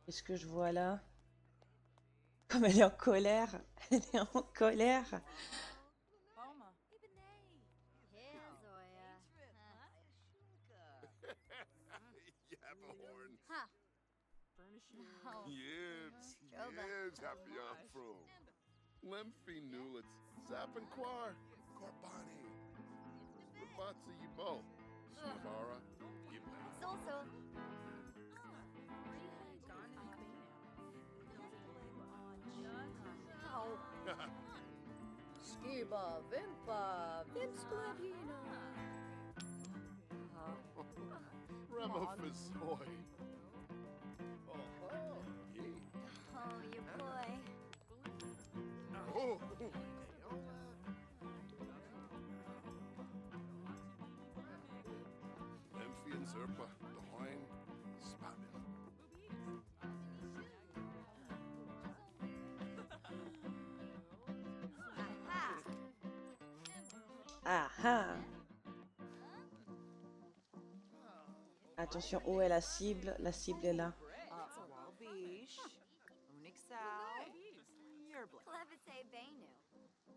Qu'est-ce que je vois là? Comme elle est en colère. Elle est en colère. Yabahorn. Huh. Yibs. Joba. Yibs. Happy on Froom. Lemfi Nulitz. Zapinquar. Corbani. Rabatsa Yimo. Snabara. Yibna. So. Skiba, Vimpa, Vimsklabina. Rema Fizoy. Oh, yee. Oh, you boy. Oh. Lemfi and Zerpa. The Hoin. Spabin. Aha. Ah ah. Attention, où est la cible? La cible est là. Clevite Benu.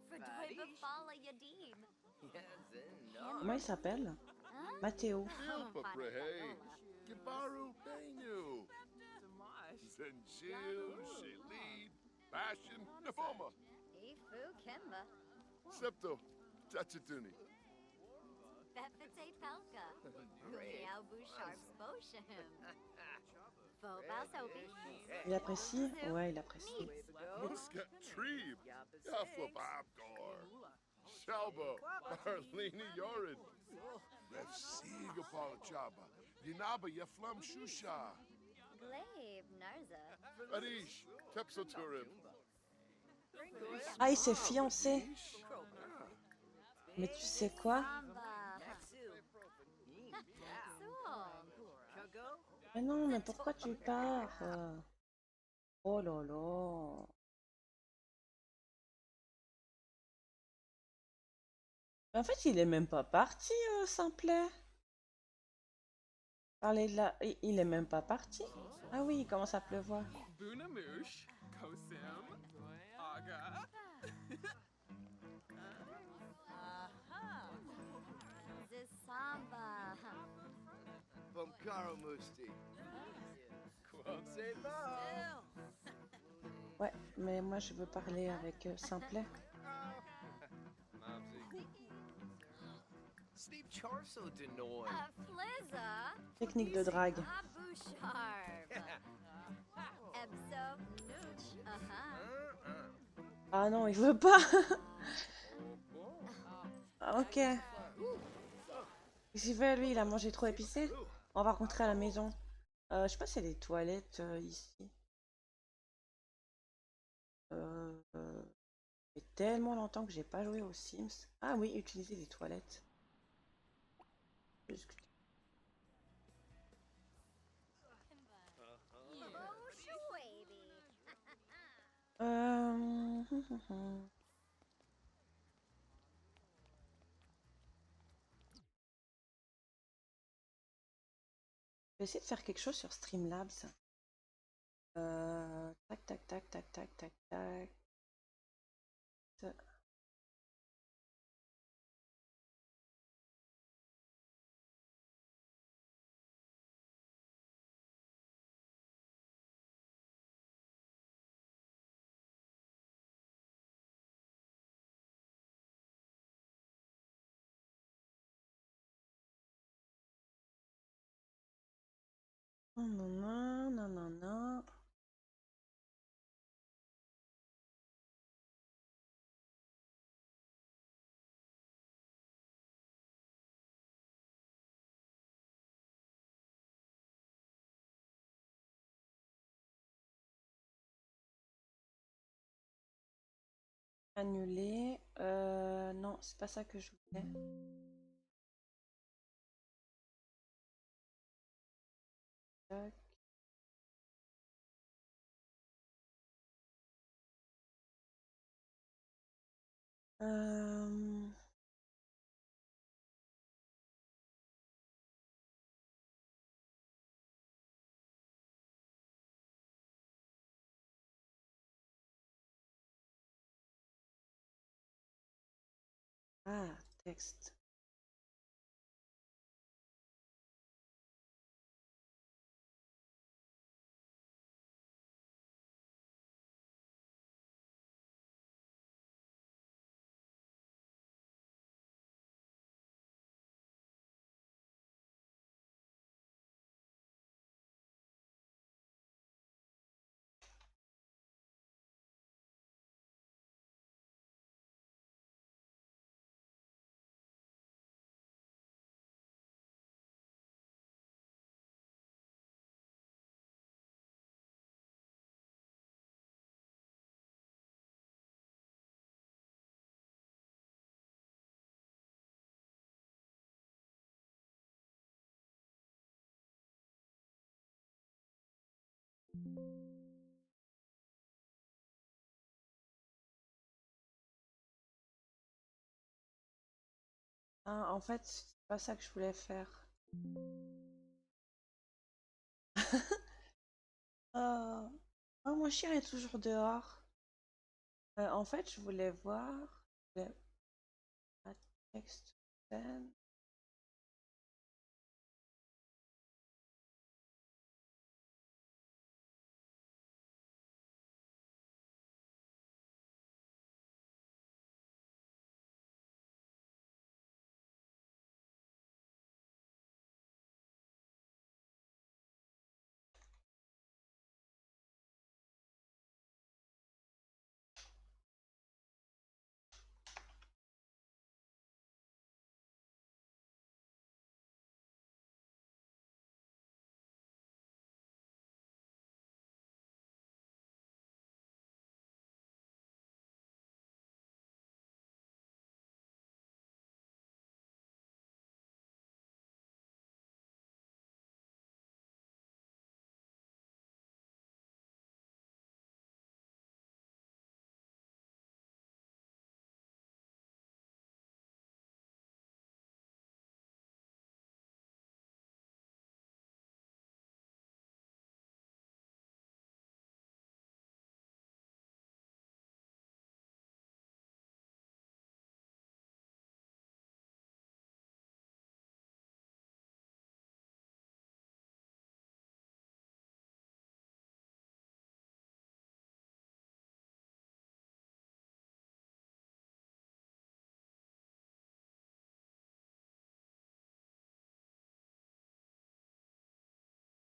Fredoiba Fala Yadim. Comment il s'appelle? Huh? Mathéo. Yupa Prehe. Gibaru Benyu. Zenjil, Shalid, Bashin, Naboma. Ifu Kimba. Septo, Tachatuni. Befete Pelka. Kuliao Busharp Sposhim. Phobos Obi. Il apprécie? Ouais, il apprécie. Muscat Treeb. Yafla Babgor. Shalba, Arlene Yorid. Rev Siga Chaba. Yinaba Yaflam Shusha. Glaive Narza. Arish, Tepsoturim. Ah, il s'est fiancé. Mais tu sais quoi? Mais non, mais pourquoi tu pars? Oh là là. Mais en fait, il est même pas parti, Simplet. Parler de la... Il est même pas parti. Ah oui, il commence à pleuvoir. Bunamoosh, Kosim, Aga. Zisamba. Bumkaro Musti. Quonseba. Ouais, mais moi je veux parler avec Simplet. Steve Charso Denoy. Flizza. Technique de drague. Abusharp. Ebso Nooch. Ah non, il veut pas. Ah, ok. J'y vais, lui, il a mangé trop épicé. On va rentrer à la maison. Je sais pas s'il y a des toilettes ici. Ça fait tellement longtemps que j'ai pas joué aux Sims. Ah oui, utiliser des toilettes. Discuter. Euh... Je vais essayer de faire quelque chose sur Streamlabs. Tac, tac, tac, tac, tac, tac, tac. Non, non, non, non, non. Annuler. Non, c'est pas ça que je voulais. Tac. Euh... Ah, texte. Ah, en fait, c'est pas ça que je voulais faire. Oh, mon chien est toujours dehors. En fait, je voulais voir le- la texte scène.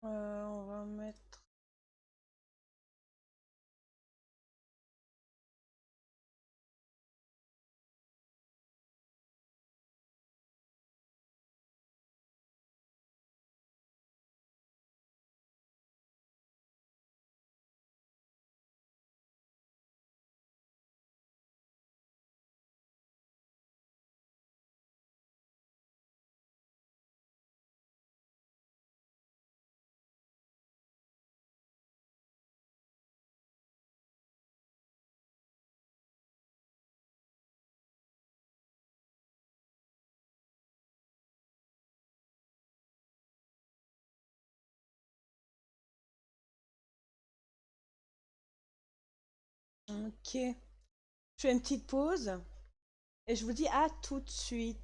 On va mettre... Ok. Je fais une petite pause et je vous dis à tout de suite.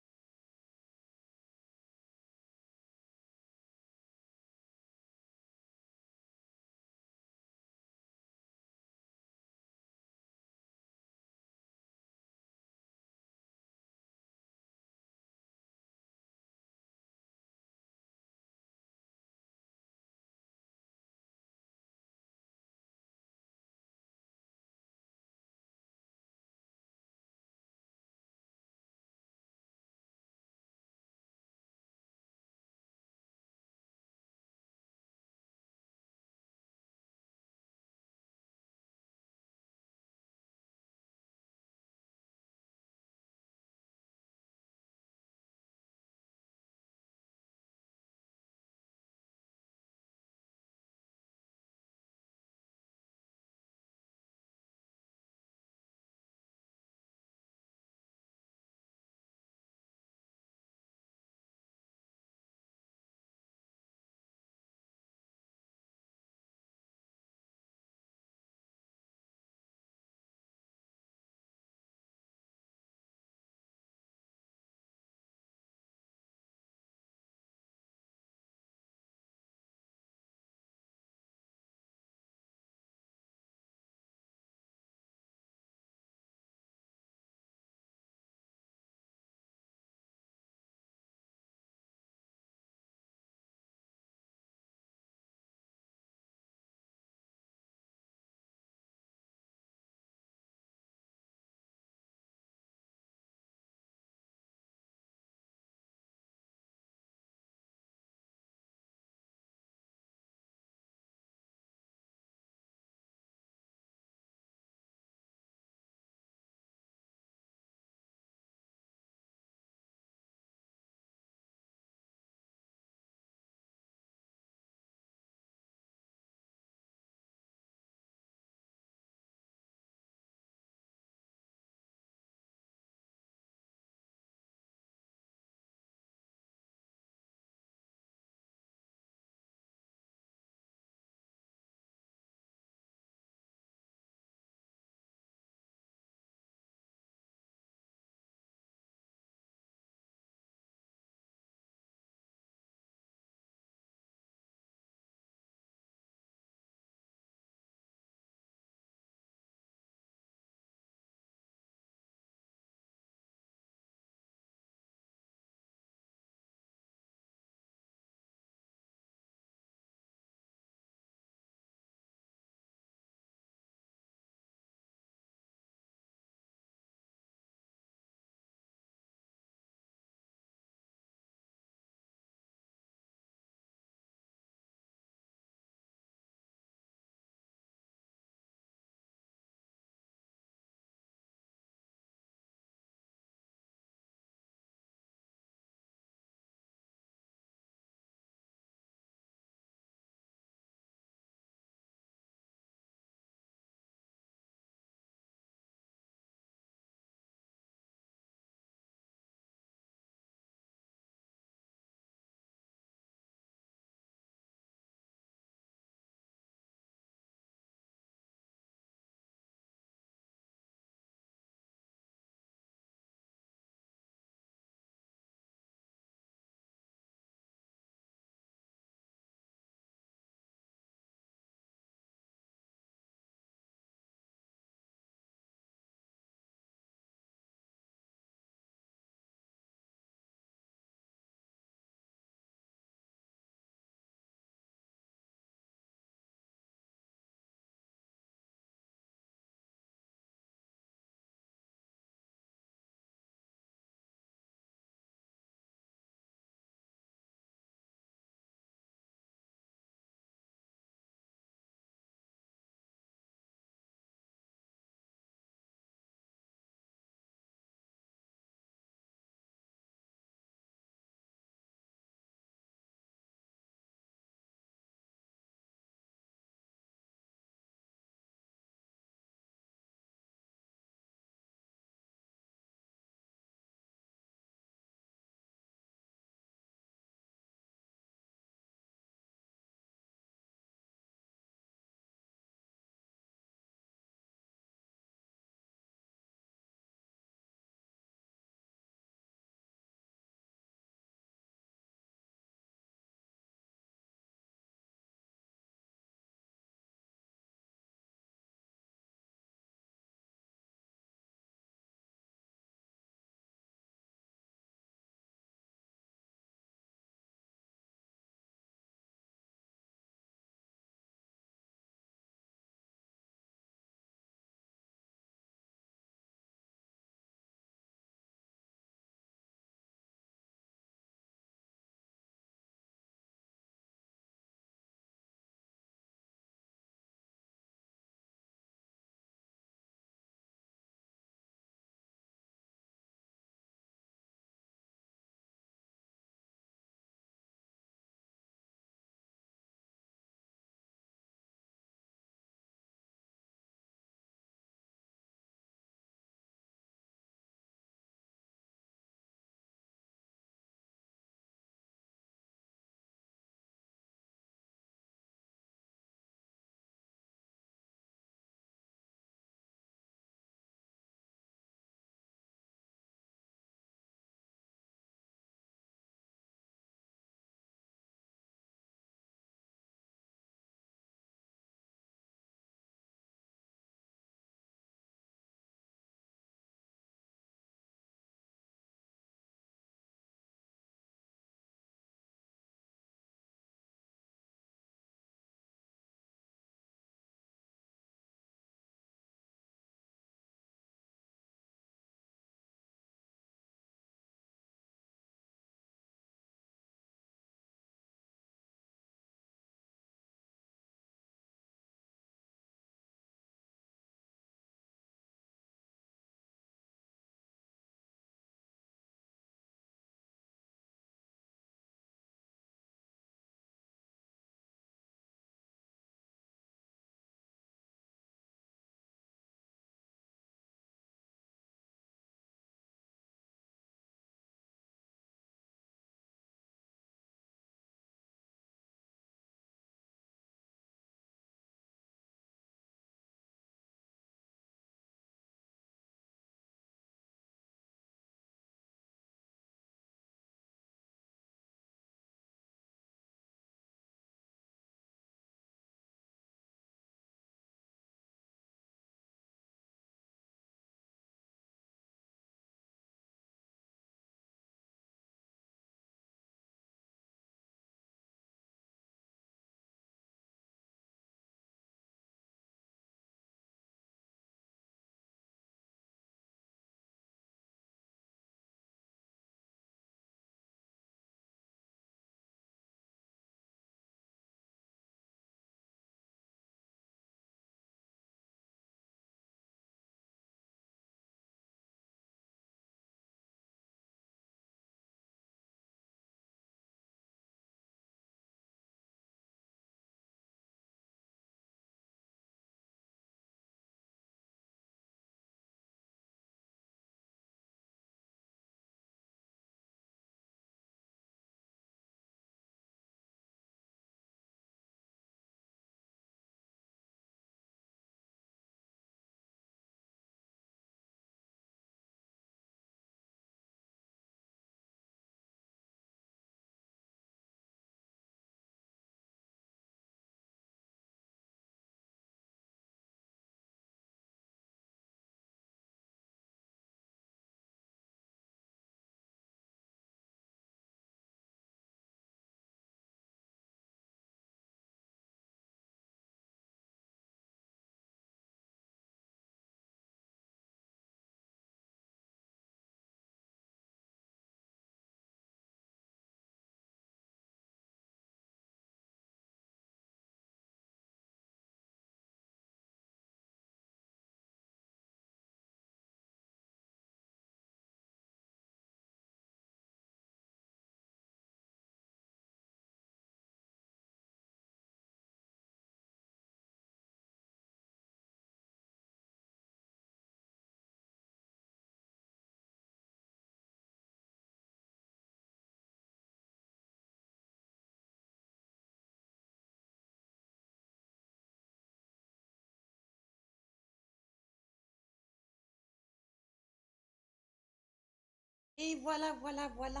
Et voilà, voilà, voilà.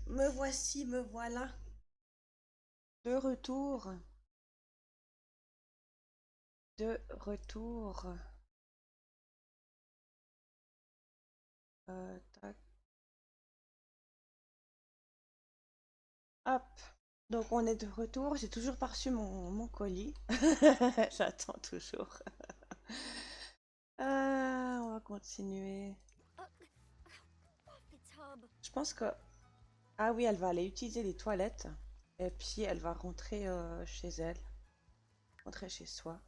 Me voici, me voilà. De retour. De retour. Tac. Hop. Donc on est de retour. J'ai toujours pas reçu mon colis. J'attends toujours. On va continuer. The tub. Je pense que... Ah oui, elle va aller utiliser les toilettes. Et puis elle va rentrer chez elle. Rentrer chez soi.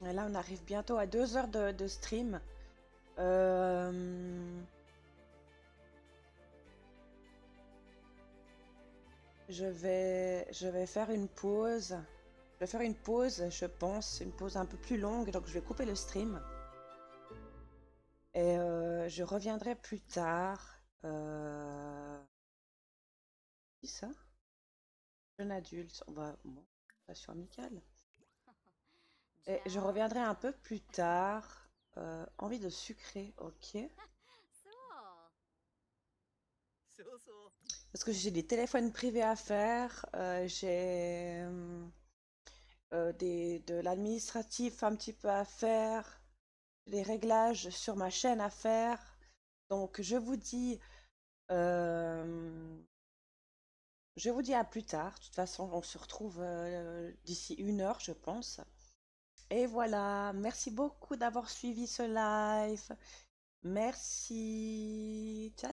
Et là, on arrive bientôt à 2 heures de stream. Euh, je vais faire une pause. Je vais faire une pause, je pense, une pause un peu plus longue. Donc, je vais couper le stream. Et je reviendrai plus tard. Qui ça? Jeune adulte. On va... Bon, relation amicale. Et je reviendrai un peu plus tard. Envie de sucrer, ok. So. Parce que j'ai des téléphones privés à faire. J'ai de l'administratif un petit peu à faire. Des réglages sur ma chaîne à faire. Donc je vous dis à plus tard. De toute façon, on se retrouve d'ici 1 heure, je pense. Et voilà, merci beaucoup d'avoir suivi ce live. Merci. Ciao.